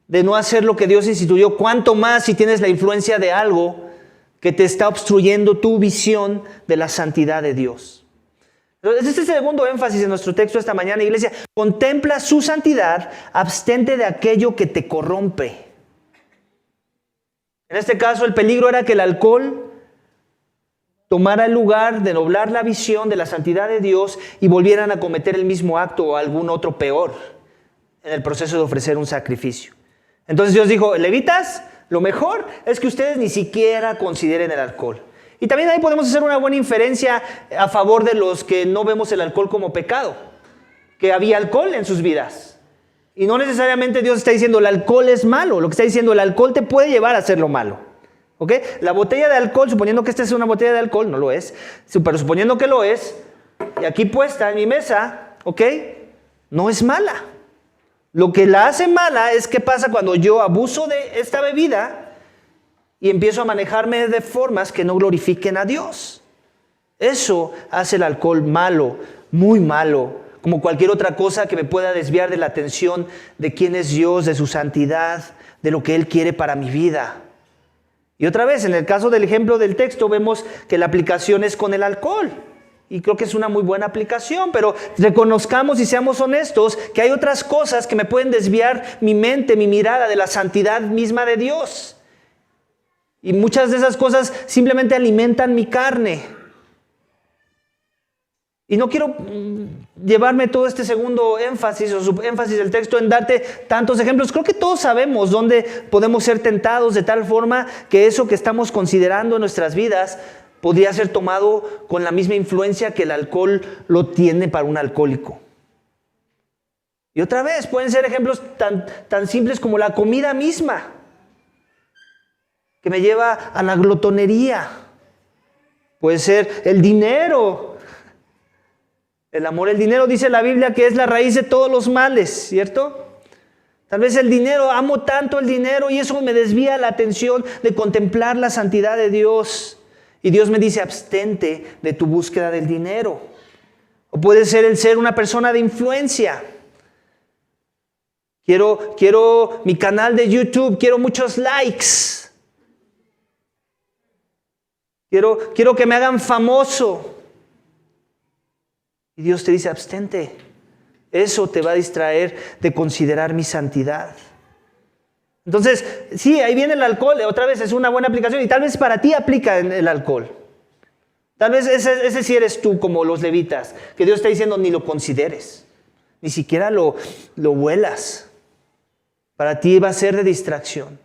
de no hacer lo que Dios instituyó, cuánto más si tienes la influencia de algo que te está obstruyendo tu visión de la santidad de Dios. Este es el segundo énfasis en nuestro texto esta mañana, iglesia. Contempla su santidad, abstente de aquello que te corrompe. En este caso, el peligro era que el alcohol tomara el lugar de nublar la visión de la santidad de Dios y volvieran a cometer el mismo acto o algún otro peor en el proceso de ofrecer un sacrificio. Entonces Dios dijo, levitas, lo mejor es que ustedes ni siquiera consideren el alcohol. Y también ahí podemos hacer una buena inferencia a favor de los que no vemos el alcohol como pecado, que había alcohol en sus vidas. Y no necesariamente Dios está diciendo el alcohol es malo, lo que está diciendo el alcohol te puede llevar a hacer lo malo. ¿Ok? La botella de alcohol, suponiendo que esta es una botella de alcohol, no lo es, pero suponiendo que lo es, y aquí puesta en mi mesa, ¿ok? No es mala. Lo que la hace mala es qué pasa cuando yo abuso de esta bebida y empiezo a manejarme de formas que no glorifiquen a Dios. Eso hace el alcohol malo, muy malo, como cualquier otra cosa que me pueda desviar de la atención de quién es Dios, de su santidad, de lo que Él quiere para mi vida. Y otra vez, en el caso del ejemplo del texto, vemos que la aplicación es con el alcohol. Y creo que es una muy buena aplicación, pero reconozcamos y seamos honestos que hay otras cosas que me pueden desviar mi mente, mi mirada de la santidad misma de Dios. Y muchas de esas cosas simplemente alimentan mi carne. Y no quiero llevarme todo este segundo énfasis o subénfasis del texto en darte tantos ejemplos. Creo que todos sabemos dónde podemos ser tentados de tal forma que eso que estamos considerando en nuestras vidas podría ser tomado con la misma influencia que el alcohol lo tiene para un alcohólico. Y otra vez, pueden ser ejemplos tan simples como la comida misma, que me lleva a la glotonería. Puede ser el dinero. El amor al dinero, dice la Biblia, que es la raíz de todos los males, ¿cierto? Tal vez el dinero, amo tanto el dinero y eso me desvía la atención de contemplar la santidad de Dios. Y Dios me dice, abstente de tu búsqueda del dinero. O puede ser el ser una persona de influencia. Quiero mi canal de YouTube, quiero muchos likes. Quiero que me hagan famoso. Y Dios te dice, abstente. Eso te va a distraer de considerar mi santidad. Entonces, sí, ahí viene el alcohol. Otra vez es una buena aplicación. Y tal vez para ti aplica el alcohol. Tal vez ese sí eres tú, como los levitas. Que Dios está diciendo, ni lo consideres. Ni siquiera lo huelas. Para ti va a ser de distracción.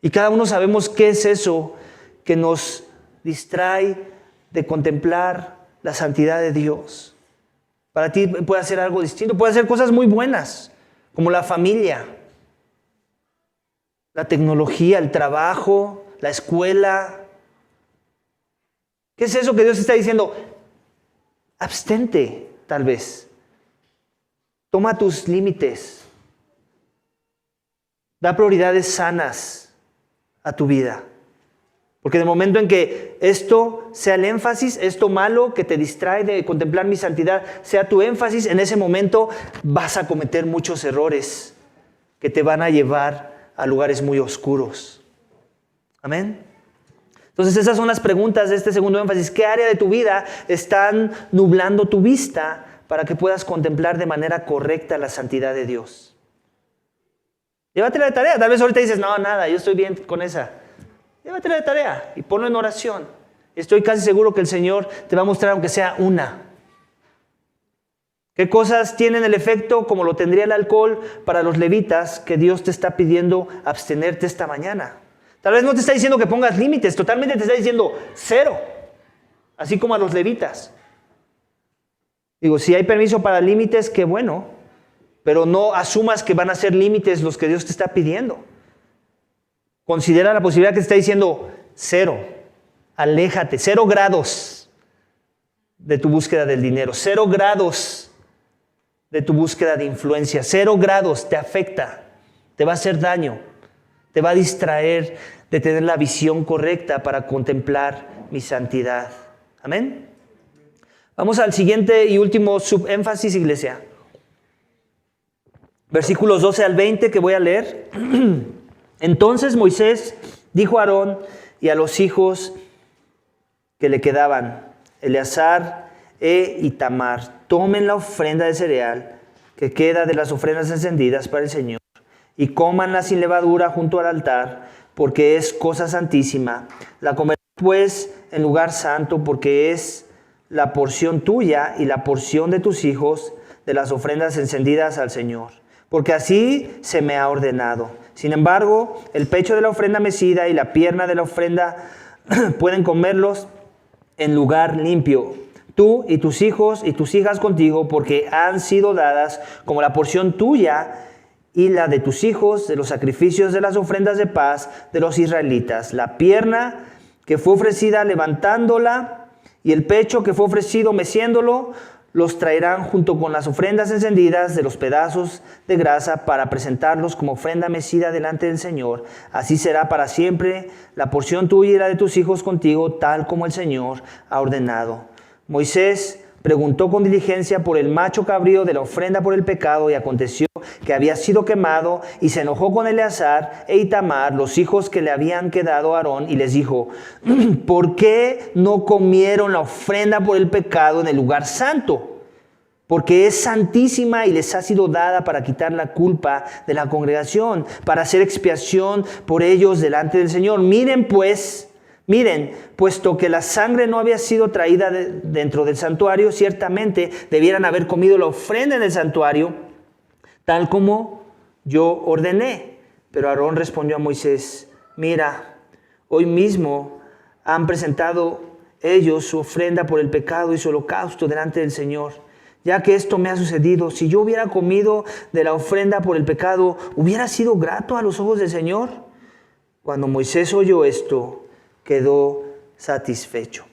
Y cada uno sabemos qué es eso que nos distrae de contemplar la santidad de Dios. Para ti puede ser algo distinto, puede ser cosas muy buenas, como la familia, la tecnología, el trabajo, la escuela. ¿Qué es eso que Dios está diciendo? Abstente, tal vez. Toma tus límites. Da prioridades sanas a tu vida. Porque en el momento en que esto sea el énfasis, esto malo que te distrae de contemplar mi santidad, sea tu énfasis, en ese momento vas a cometer muchos errores que te van a llevar a lugares muy oscuros. Amén. Entonces esas son las preguntas de este segundo énfasis. ¿Qué área de tu vida están nublando tu vista para que puedas contemplar de manera correcta la santidad de Dios? Llévatela de tarea. Tal vez ahorita dices, no, nada, yo estoy bien con esa. Llévatela de tarea y ponlo en oración. Estoy casi seguro que el Señor te va a mostrar aunque sea una. ¿Qué cosas tienen el efecto como lo tendría el alcohol para los levitas que Dios te está pidiendo abstenerte esta mañana? Tal vez no te está diciendo que pongas límites, totalmente te está diciendo 0. Así como a los levitas. Digo, si hay permiso para límites, qué bueno. Pero no asumas que van a ser límites los que Dios te está pidiendo. Considera la posibilidad que te está diciendo 0. Aléjate. 0 grados de tu búsqueda del dinero. 0 grados de tu búsqueda de influencia. 0 grados te afecta. Te va a hacer daño. Te va a distraer de tener la visión correcta para contemplar mi santidad. Amén. Vamos al siguiente y último subénfasis, iglesia. Versículos 12 al 20 que voy a leer. Entonces Moisés dijo a Aarón y a los hijos que le quedaban, Eleazar e Itamar, tomen la ofrenda de cereal que queda de las ofrendas encendidas para el Señor y cómanla sin levadura junto al altar, porque es cosa santísima. La comerán pues en lugar santo, porque es la porción tuya y la porción de tus hijos de las ofrendas encendidas al Señor, porque así se me ha ordenado. Sin embargo, el pecho de la ofrenda mecida y la pierna de la ofrenda pueden comerlos en lugar limpio, tú y tus hijos y tus hijas contigo, porque han sido dadas como la porción tuya y la de tus hijos de los sacrificios de las ofrendas de paz de los israelitas. La pierna que fue ofrecida levantándola y el pecho que fue ofrecido meciéndolo, los traerán junto con las ofrendas encendidas de los pedazos de grasa para presentarlos como ofrenda mecida delante del Señor. Así será para siempre la porción tuya y la de tus hijos contigo, tal como el Señor ha ordenado. Moisés preguntó con diligencia por el macho cabrío de la ofrenda por el pecado, y aconteció que había sido quemado, y se enojó con Eleazar e Itamar, los hijos que le habían quedado a Aarón, y les dijo, ¿por qué no comieron la ofrenda por el pecado en el lugar santo? Porque es santísima y les ha sido dada para quitar la culpa de la congregación, para hacer expiación por ellos delante del Señor. Miren, puesto que la sangre no había sido traída dentro del santuario, ciertamente debieran haber comido la ofrenda en el santuario, tal como yo ordené. Pero Aarón respondió a Moisés, mira, hoy mismo han presentado ellos su ofrenda por el pecado y su holocausto delante del Señor. Ya que esto me ha sucedido, si yo hubiera comido de la ofrenda por el pecado, ¿hubiera sido grato a los ojos del Señor? Cuando Moisés oyó esto, quedó satisfecho.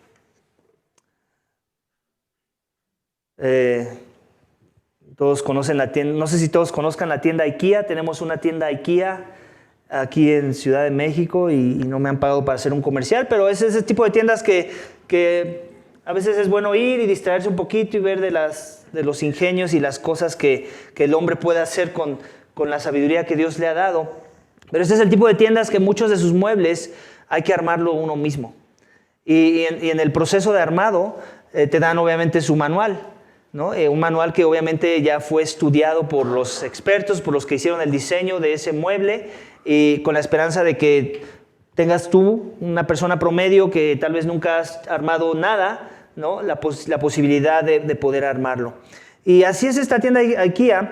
Todos conocen la tienda, no sé si todos conozcan la tienda IKEA. Tenemos una tienda IKEA aquí en Ciudad de México y no me han pagado para hacer un comercial, pero es ese tipo de tiendas que a veces es bueno ir y distraerse un poquito y ver de los ingenios y las cosas que el hombre puede hacer con la sabiduría que Dios le ha dado. Pero este es el tipo de tiendas que muchos de sus muebles hay que armarlo uno mismo. Y en el proceso de armado te dan obviamente su manual, ¿no? Un manual que obviamente ya fue estudiado por los expertos, por los que hicieron el diseño de ese mueble, y con la esperanza de que tengas tú, una persona promedio que tal vez nunca has armado nada, ¿no? La posibilidad de poder armarlo. Y así es esta tienda IKEA.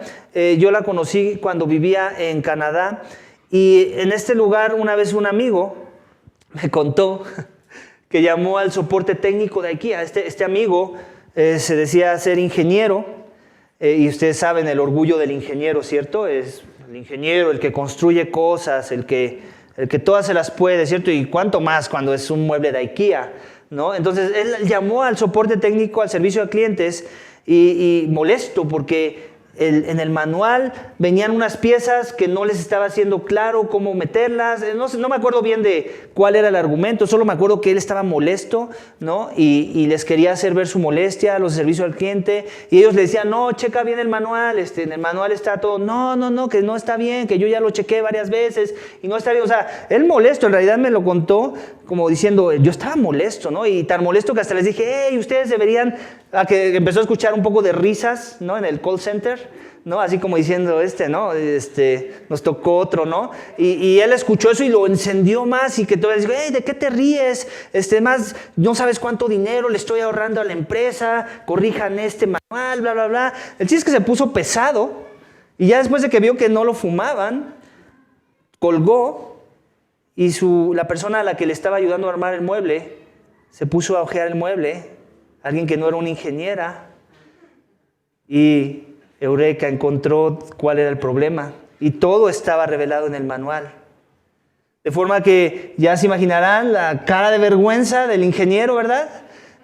Yo la conocí cuando vivía en Canadá, y en este lugar una vez un amigo me contó que llamó al soporte técnico de IKEA. Este amigo se decía ser ingeniero, y ustedes saben el orgullo del ingeniero, ¿cierto? Es el ingeniero el que construye cosas, el que todas se las puede, ¿cierto? Y cuánto más cuando es un mueble de IKEA, ¿no? Entonces él llamó al soporte técnico, al servicio de clientes, y molesto porque en el manual venían unas piezas que no les estaba haciendo claro cómo meterlas. No me acuerdo bien de cuál era el argumento, solo me acuerdo que él estaba molesto, ¿no? Y les quería hacer ver su molestia a los servicios al cliente, y ellos le decían, no, checa bien el manual, en el manual está todo, no, que no está bien, que yo ya lo chequé varias veces y no está bien. O sea, él molesto, en realidad me lo contó como diciendo, yo estaba molesto, ¿no? Y tan molesto que hasta les dije, hey, ustedes deberían, a que empezó a escuchar un poco de risas, ¿no? En el call center, ¿no? Así como diciendo, ¿no? Nos tocó otro, ¿no? Y él escuchó eso y lo encendió más, y que todo dijo, hey, ¿de qué te ríes? Más, no sabes cuánto dinero le estoy ahorrando a la empresa, corrijan este manual, bla, bla, bla. El chiste es que se puso pesado, y ya después de que vio que no lo fumaban, colgó, y la persona a la que le estaba ayudando a armar el mueble se puso a ojear el mueble, alguien que no era una ingeniera, y Eureka encontró cuál era el problema, y todo estaba revelado en el manual. De forma que ya se imaginarán la cara de vergüenza del ingeniero, ¿verdad?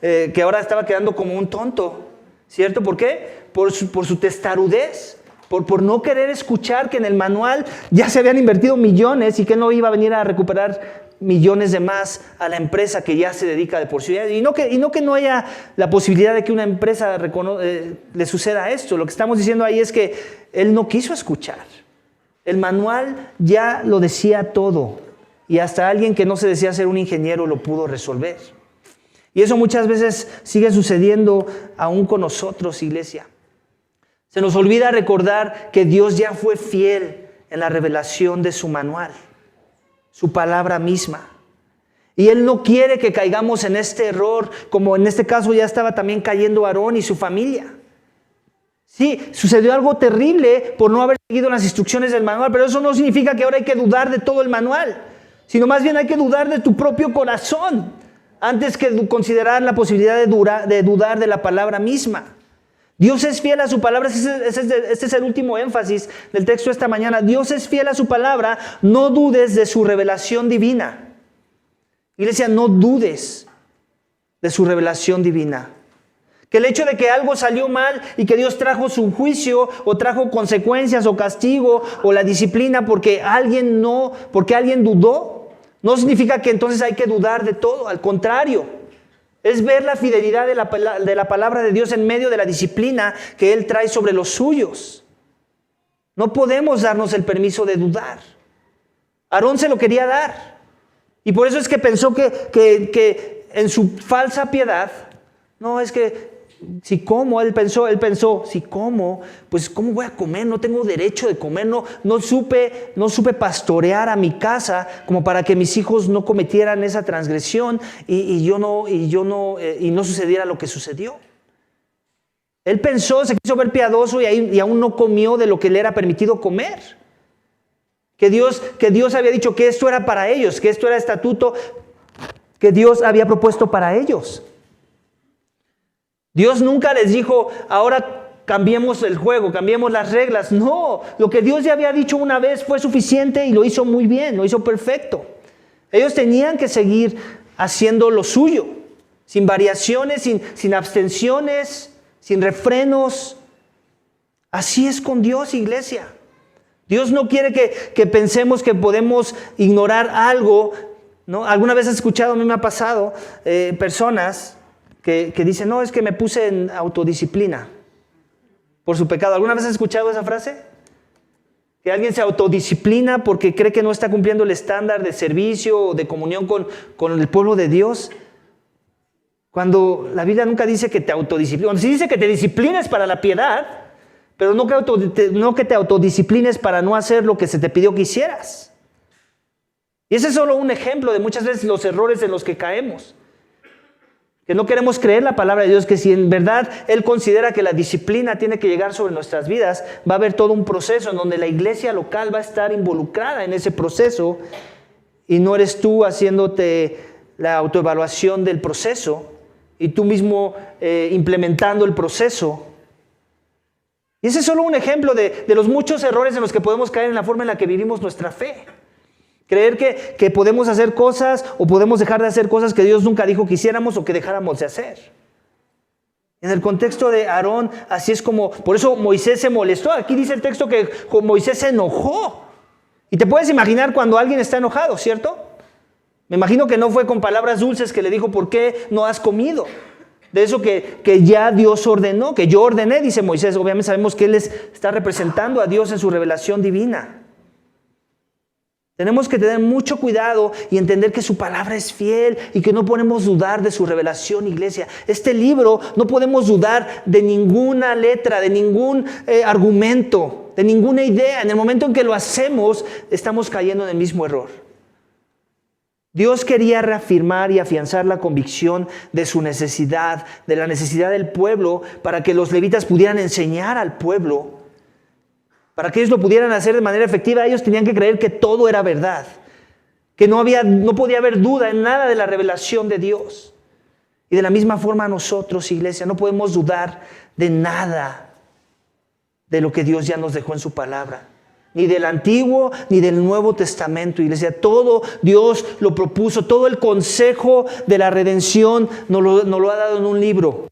Que ahora estaba quedando como un tonto, ¿cierto? ¿Por qué? Por su testarudez, por no querer escuchar que en el manual ya se habían invertido millones y que no iba a venir a recuperar millones de más a la empresa que ya se dedica de por sí. Y no que no haya la posibilidad de que una empresa le suceda esto. Lo que estamos diciendo ahí es que él no quiso escuchar. El manual ya lo decía todo, y hasta alguien que no se decía ser un ingeniero lo pudo resolver. Y eso muchas veces sigue sucediendo aún con nosotros, iglesia. Se nos olvida recordar que Dios ya fue fiel en la revelación de su manual, su palabra misma. Y Él no quiere que caigamos en este error, como en este caso ya estaba también cayendo Aarón y su familia. Sí, sucedió algo terrible por no haber seguido las instrucciones del manual, pero eso no significa que ahora hay que dudar de todo el manual, sino más bien hay que dudar de tu propio corazón, antes que considerar la posibilidad de dudar de la palabra misma. Dios es fiel a su palabra. Este es el último énfasis del texto esta mañana. Dios es fiel a su palabra. No dudes de su revelación divina. Iglesia, no dudes de su revelación divina. Que el hecho de que algo salió mal y que Dios trajo su juicio o trajo consecuencias o castigo o la disciplina porque alguien dudó, no significa que entonces hay que dudar de todo. Al contrario, es ver la fidelidad de la palabra de Dios en medio de la disciplina que Él trae sobre los suyos. No podemos darnos el permiso de dudar. Aarón se lo quería dar. Y por eso es que pensó que en su falsa piedad, no, es que si como, él pensó, si como, pues ¿cómo voy a comer? No tengo derecho de comer, no supe pastorear a mi casa como para que mis hijos no cometieran esa transgresión y no sucediera lo que sucedió. Él pensó, se quiso ver piadoso y aún no comió de lo que le era permitido comer. Que Dios había dicho que esto era para ellos, que esto era estatuto que Dios había propuesto para ellos. Dios nunca les dijo, ahora cambiemos el juego, cambiemos las reglas. No, lo que Dios ya había dicho una vez fue suficiente y lo hizo muy bien, lo hizo perfecto. Ellos tenían que seguir haciendo lo suyo, sin variaciones, sin abstenciones, sin refrenos. Así es con Dios, iglesia. Dios no quiere que pensemos que podemos ignorar algo, ¿no? Alguna vez has escuchado, a mí me ha pasado, personas que dicen, no, es que me puse en autodisciplina por su pecado. ¿Alguna vez has escuchado esa frase? Que alguien se autodisciplina porque cree que no está cumpliendo el estándar de servicio o de comunión con el pueblo de Dios. Cuando la Biblia nunca dice que te autodisciplines. Cuando sí dice que te disciplines para la piedad, pero no que te autodisciplines para no hacer lo que se te pidió que hicieras. Y ese es solo un ejemplo de muchas veces los errores en los que caemos. Que no queremos creer la palabra de Dios, que si en verdad Él considera que la disciplina tiene que llegar sobre nuestras vidas, va a haber todo un proceso en donde la iglesia local va a estar involucrada en ese proceso y no eres tú haciéndote la autoevaluación del proceso y tú mismo implementando el proceso. Y ese es solo un ejemplo de los muchos errores en los que podemos caer en la forma en la que vivimos nuestra fe. Creer que podemos hacer cosas o podemos dejar de hacer cosas que Dios nunca dijo que hiciéramos o que dejáramos de hacer. En el contexto de Aarón, así es como, por eso Moisés se molestó. Aquí dice el texto que Moisés se enojó. Y te puedes imaginar cuando alguien está enojado, ¿cierto? Me imagino que no fue con palabras dulces que le dijo, ¿por qué no has comido? De eso que ya Dios ordenó, que yo ordené, dice Moisés. Obviamente sabemos que él está representando a Dios en su revelación divina. Tenemos que tener mucho cuidado y entender que su palabra es fiel y que no podemos dudar de su revelación, iglesia. Este libro no podemos dudar de ninguna letra, de ningún argumento, de ninguna idea. En el momento en que lo hacemos, estamos cayendo en el mismo error. Dios quería reafirmar y afianzar la convicción de su necesidad, de la necesidad del pueblo, para que los levitas pudieran enseñar al pueblo. Para que ellos lo pudieran hacer de manera efectiva, ellos tenían que creer que todo era verdad, que no podía haber duda en nada de la revelación de Dios. Y de la misma forma nosotros, iglesia, no podemos dudar de nada de lo que Dios ya nos dejó en su palabra. Ni del Antiguo ni del Nuevo Testamento, iglesia. Todo Dios lo propuso, todo el consejo de la redención nos lo ha dado en un libro.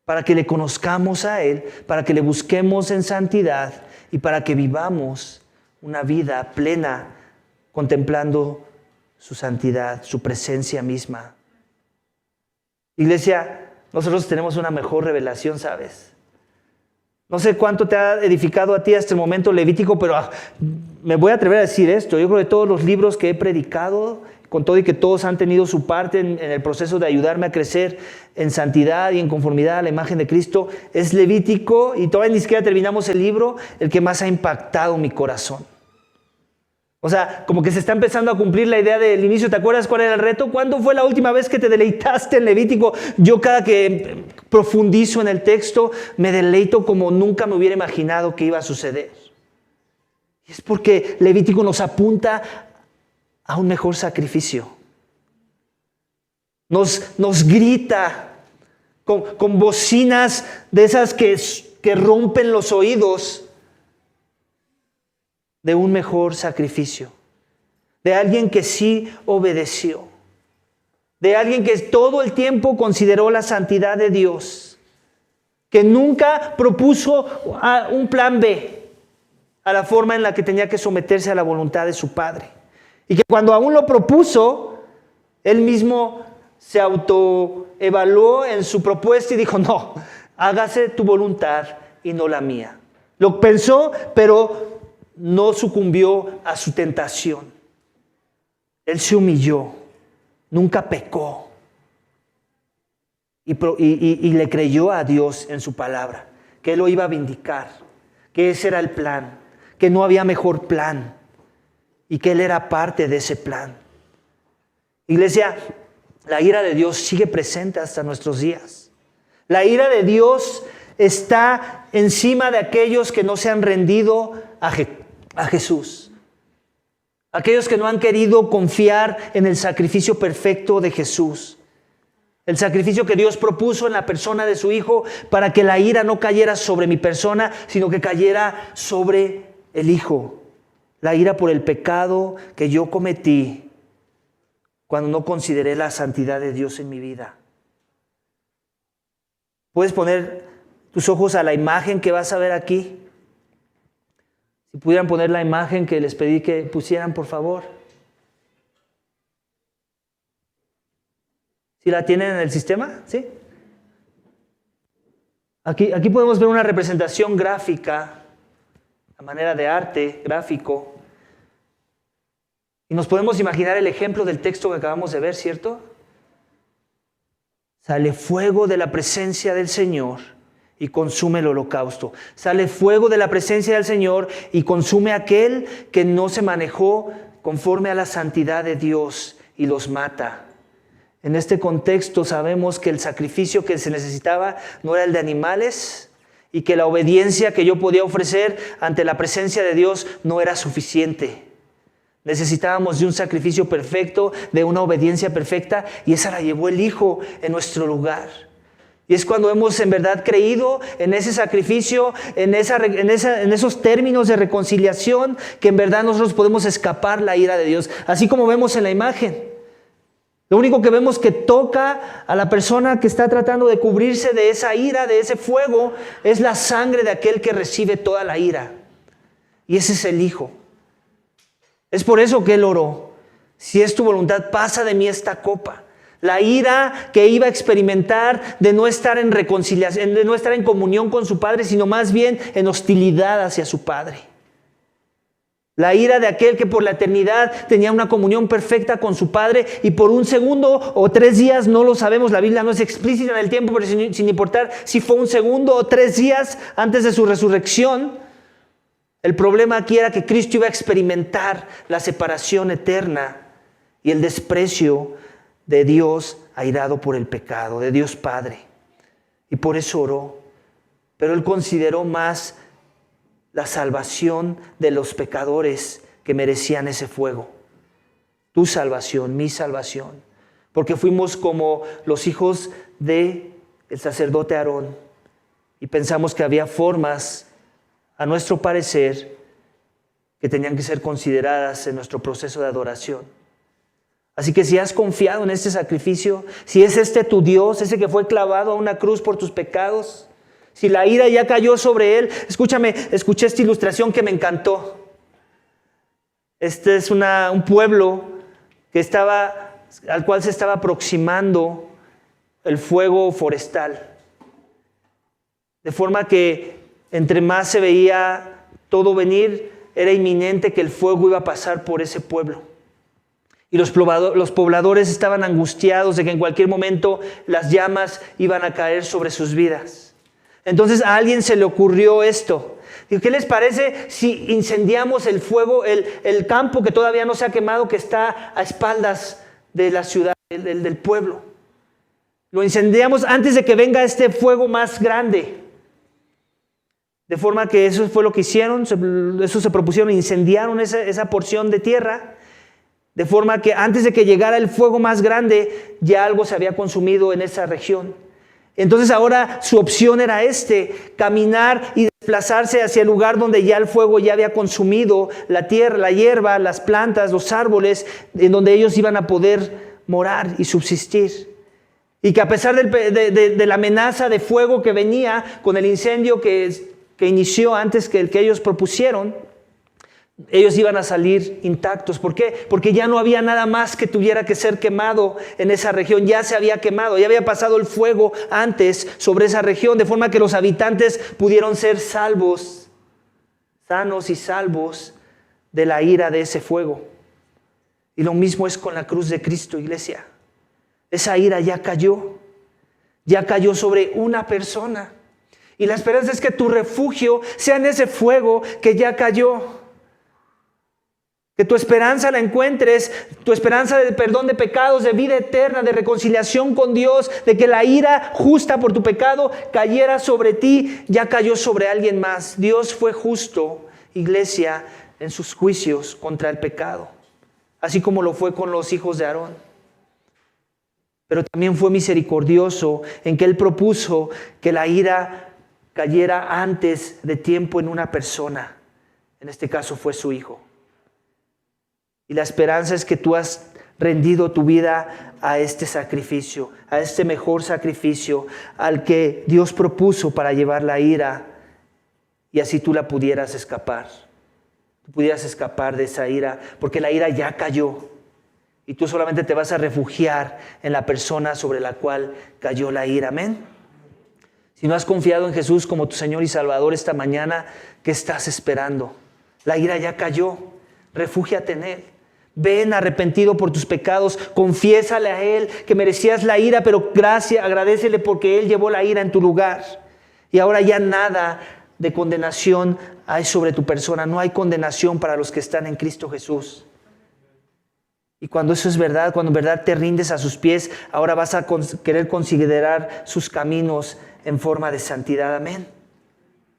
Para que le conozcamos a Él, para que le busquemos en santidad y para que vivamos una vida plena contemplando su santidad, su presencia misma. Iglesia, nosotros tenemos una mejor revelación, ¿sabes? No sé cuánto te ha edificado a ti hasta el momento Levítico, pero me voy a atrever a decir esto. Yo creo que todos los libros que he predicado, con todo y que todos han tenido su parte en el proceso de ayudarme a crecer en santidad y en conformidad a la imagen de Cristo, es Levítico, y todavía ni siquiera terminamos el libro, el que más ha impactado mi corazón. O sea, como que se está empezando a cumplir la idea del inicio. ¿Te acuerdas cuál era el reto? ¿Cuándo fue la última vez que te deleitaste en Levítico? Yo cada que profundizo en el texto, me deleito como nunca me hubiera imaginado que iba a suceder. Y es porque Levítico nos apunta a un mejor sacrificio. Nos grita con bocinas de esas que rompen los oídos, de un mejor sacrificio, de alguien que sí obedeció, de alguien que todo el tiempo consideró la santidad de Dios, que nunca propuso un plan B a la forma en la que tenía que someterse a la voluntad de su Padre. Y que cuando aún lo propuso, Él mismo se autoevaluó en su propuesta y dijo, no, hágase tu voluntad y no la mía. Lo pensó, pero no sucumbió a su tentación. Él se humilló, nunca pecó y le creyó a Dios en su palabra, que Él lo iba a vindicar, que ese era el plan, que no había mejor plan y que Él era parte de ese plan. Iglesia, la ira de Dios sigue presente hasta nuestros días. La ira de Dios está encima de aquellos que no se han rendido a Jesús. Aquellos que no han querido confiar en el sacrificio perfecto de Jesús. El sacrificio que Dios propuso en la persona de su Hijo para que la ira no cayera sobre mi persona, sino que cayera sobre el Hijo. La ira por el pecado que yo cometí cuando no consideré la santidad de Dios en mi vida. Puedes poner tus ojos a la imagen que vas a ver aquí. Si pudieran poner la imagen que les pedí que pusieran, por favor. ¿Sí la tienen en el sistema? ¿Sí? Aquí podemos ver una representación gráfica, a manera de arte gráfico. Y nos podemos imaginar el ejemplo del texto que acabamos de ver, ¿cierto? Sale fuego de la presencia del Señor y consume el holocausto. Sale fuego de la presencia del Señor y consume a aquel que no se manejó conforme a la santidad de Dios y los mata. En este contexto sabemos que el sacrificio que se necesitaba no era el de animales y que la obediencia que yo podía ofrecer ante la presencia de Dios no era suficiente. Necesitábamos de un sacrificio perfecto, de una obediencia perfecta, y esa la llevó el Hijo en nuestro lugar. Y es cuando hemos en verdad creído en ese sacrificio, en esos términos de reconciliación, que en verdad nosotros podemos escapar la ira de Dios. Así como vemos en la imagen. Lo único que vemos que toca a la persona que está tratando de cubrirse de esa ira, de ese fuego, es la sangre de aquel que recibe toda la ira. Y ese es el Hijo. Es por eso que Él oró: si es tu voluntad, pasa de mí esta copa. La ira que iba a experimentar de no estar en reconciliación, de no estar en comunión con su Padre, sino más bien en hostilidad hacia su Padre. La ira de aquel que por la eternidad tenía una comunión perfecta con su Padre y por un segundo o 3 días, no lo sabemos, la Biblia no es explícita en el tiempo, pero sin importar si fue un segundo o 3 días antes de su resurrección, el problema aquí era que Cristo iba a experimentar la separación eterna y el desprecio de Dios airado por el pecado, de Dios Padre. Y por eso oró. Pero Él consideró más la salvación de los pecadores que merecían ese fuego. Tu salvación, mi salvación. Porque fuimos como los hijos del sacerdote Aarón. Y pensamos que había formas, a nuestro parecer, que tenían que ser consideradas en nuestro proceso de adoración. Así que si has confiado en este sacrificio, si es este tu Dios, ese que fue clavado a una cruz por tus pecados, si la ira ya cayó sobre Él, escuché esta ilustración que me encantó. Este es un pueblo al cual se estaba aproximando el fuego forestal. De forma que entre más se veía todo venir, era inminente que el fuego iba a pasar por ese pueblo. Y los pobladores estaban angustiados de que en cualquier momento las llamas iban a caer sobre sus vidas. Entonces a alguien se le ocurrió esto. ¿Qué les parece si incendiamos el fuego, el campo que todavía no se ha quemado, que está a espaldas de la ciudad, del pueblo? Lo incendiamos antes de que venga este fuego más grande. De forma que eso fue lo que hicieron, eso se propusieron, incendiaron esa porción de tierra. De forma que antes de que llegara el fuego más grande, ya algo se había consumido en esa región. Entonces ahora su opción era caminar y desplazarse hacia el lugar donde ya el fuego ya había consumido la tierra, la hierba, las plantas, los árboles, en donde ellos iban a poder morar y subsistir. Y que a pesar de la amenaza de fuego que venía con el incendio que inició antes que el que ellos propusieron, ellos iban a salir intactos. ¿Por qué? Porque ya no había nada más que tuviera que ser quemado en esa región. Ya se había quemado, ya había pasado el fuego antes sobre esa región, de forma que los habitantes pudieron ser salvos, sanos y salvos de la ira de ese fuego. Y lo mismo es con la cruz de Cristo, iglesia. Esa ira ya cayó sobre una persona. Y la esperanza es que tu refugio sea en ese fuego que ya cayó. Que tu esperanza la encuentres, tu esperanza de perdón de pecados, de vida eterna, de reconciliación con Dios, de que la ira justa por tu pecado cayera sobre ti, ya cayó sobre alguien más. Dios fue justo, iglesia, en sus juicios contra el pecado, así como lo fue con los hijos de Aarón. Pero también fue misericordioso en que Él propuso que la ira cayera antes de tiempo en una persona. En este caso fue su hijo. Y la esperanza es que tú has rendido tu vida a este sacrificio, a este mejor sacrificio, al que Dios propuso para llevar la ira y así tú la pudieras escapar. tú pudieras escapar de esa ira, porque la ira ya cayó. Y tú solamente te vas a refugiar en la persona sobre la cual cayó la ira. Amén. Si no has confiado en Jesús como tu Señor y Salvador esta mañana, ¿qué estás esperando? La ira ya cayó. Refúgiate en Él. Ven arrepentido por tus pecados. Confiésale a Él que merecías la ira, pero agradécele porque Él llevó la ira en tu lugar. Y ahora ya nada de condenación hay sobre tu persona. No hay condenación para los que están en Cristo Jesús. Y cuando eso es verdad, cuando en verdad te rindes a sus pies, ahora vas a querer considerar sus caminos en forma de santidad. Amén.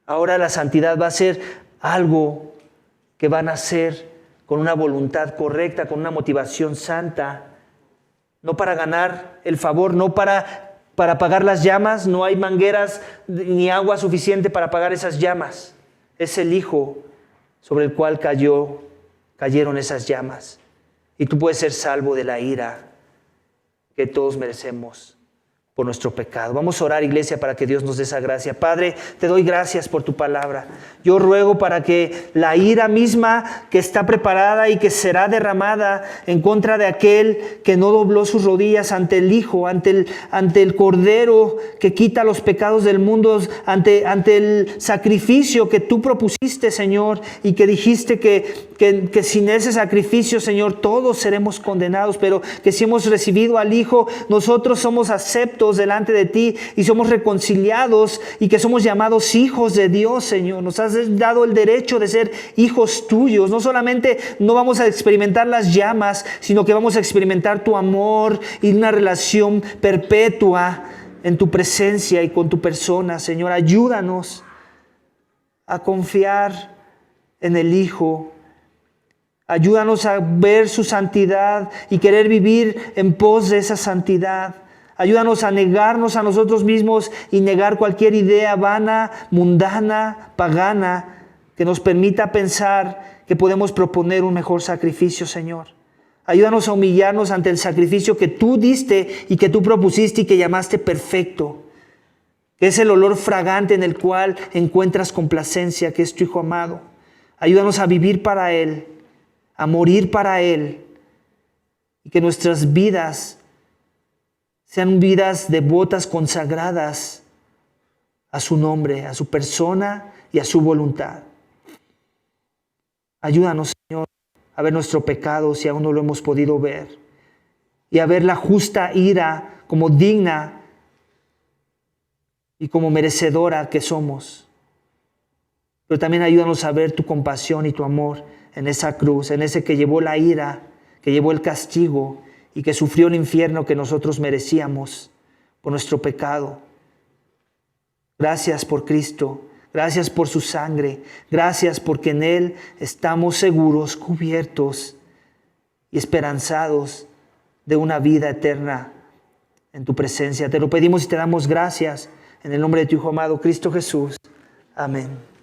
Ahora la santidad va a ser algo que van a hacer con una voluntad correcta, con una motivación santa. No para ganar el favor, no para apagar las llamas. No hay mangueras ni agua suficiente para apagar esas llamas. Es el Hijo sobre el cual cayeron esas llamas. Y tú puedes ser salvo de la ira que todos merecemos por nuestro pecado. Vamos a orar, iglesia, para que Dios nos dé esa gracia. Padre, te doy gracias por tu palabra. Yo ruego para que la ira misma que está preparada y que será derramada en contra de aquel que no dobló sus rodillas ante el Hijo, ante el Cordero que quita los pecados del mundo, ante el sacrificio que tú propusiste, Señor, y que dijiste que sin ese sacrificio, Señor, todos seremos condenados, pero que si hemos recibido al Hijo, nosotros somos aceptos delante de ti y somos reconciliados y que somos llamados hijos de Dios, Señor. Nos has dado el derecho de ser hijos tuyos. No solamente no vamos a experimentar las llamas, sino que vamos a experimentar tu amor y una relación perpetua en tu presencia y con tu persona, Señor. Ayúdanos a confiar en el Hijo. Ayúdanos a ver su santidad y querer vivir en pos de esa santidad. Ayúdanos a negarnos a nosotros mismos y negar cualquier idea vana, mundana, pagana, que nos permita pensar que podemos proponer un mejor sacrificio, Señor. Ayúdanos a humillarnos ante el sacrificio que tú diste y que tú propusiste y que llamaste perfecto, que es el olor fragante en el cual encuentras complacencia, que es tu Hijo amado. Ayúdanos a vivir para Él, a morir para Él, y que nuestras vidas sean vidas devotas, consagradas a su nombre, a su persona y a su voluntad. Ayúdanos, Señor, a ver nuestro pecado si aún no lo hemos podido ver, y a ver la justa ira como digna y como merecedora que somos. Pero también ayúdanos a ver tu compasión y tu amor en esa cruz, en ese que llevó la ira, que llevó el castigo y que sufrió el infierno que nosotros merecíamos por nuestro pecado. Gracias por Cristo, gracias por su sangre, gracias porque en Él estamos seguros, cubiertos y esperanzados de una vida eterna en tu presencia. Te lo pedimos y te damos gracias en el nombre de tu Hijo amado, Cristo Jesús. Amén.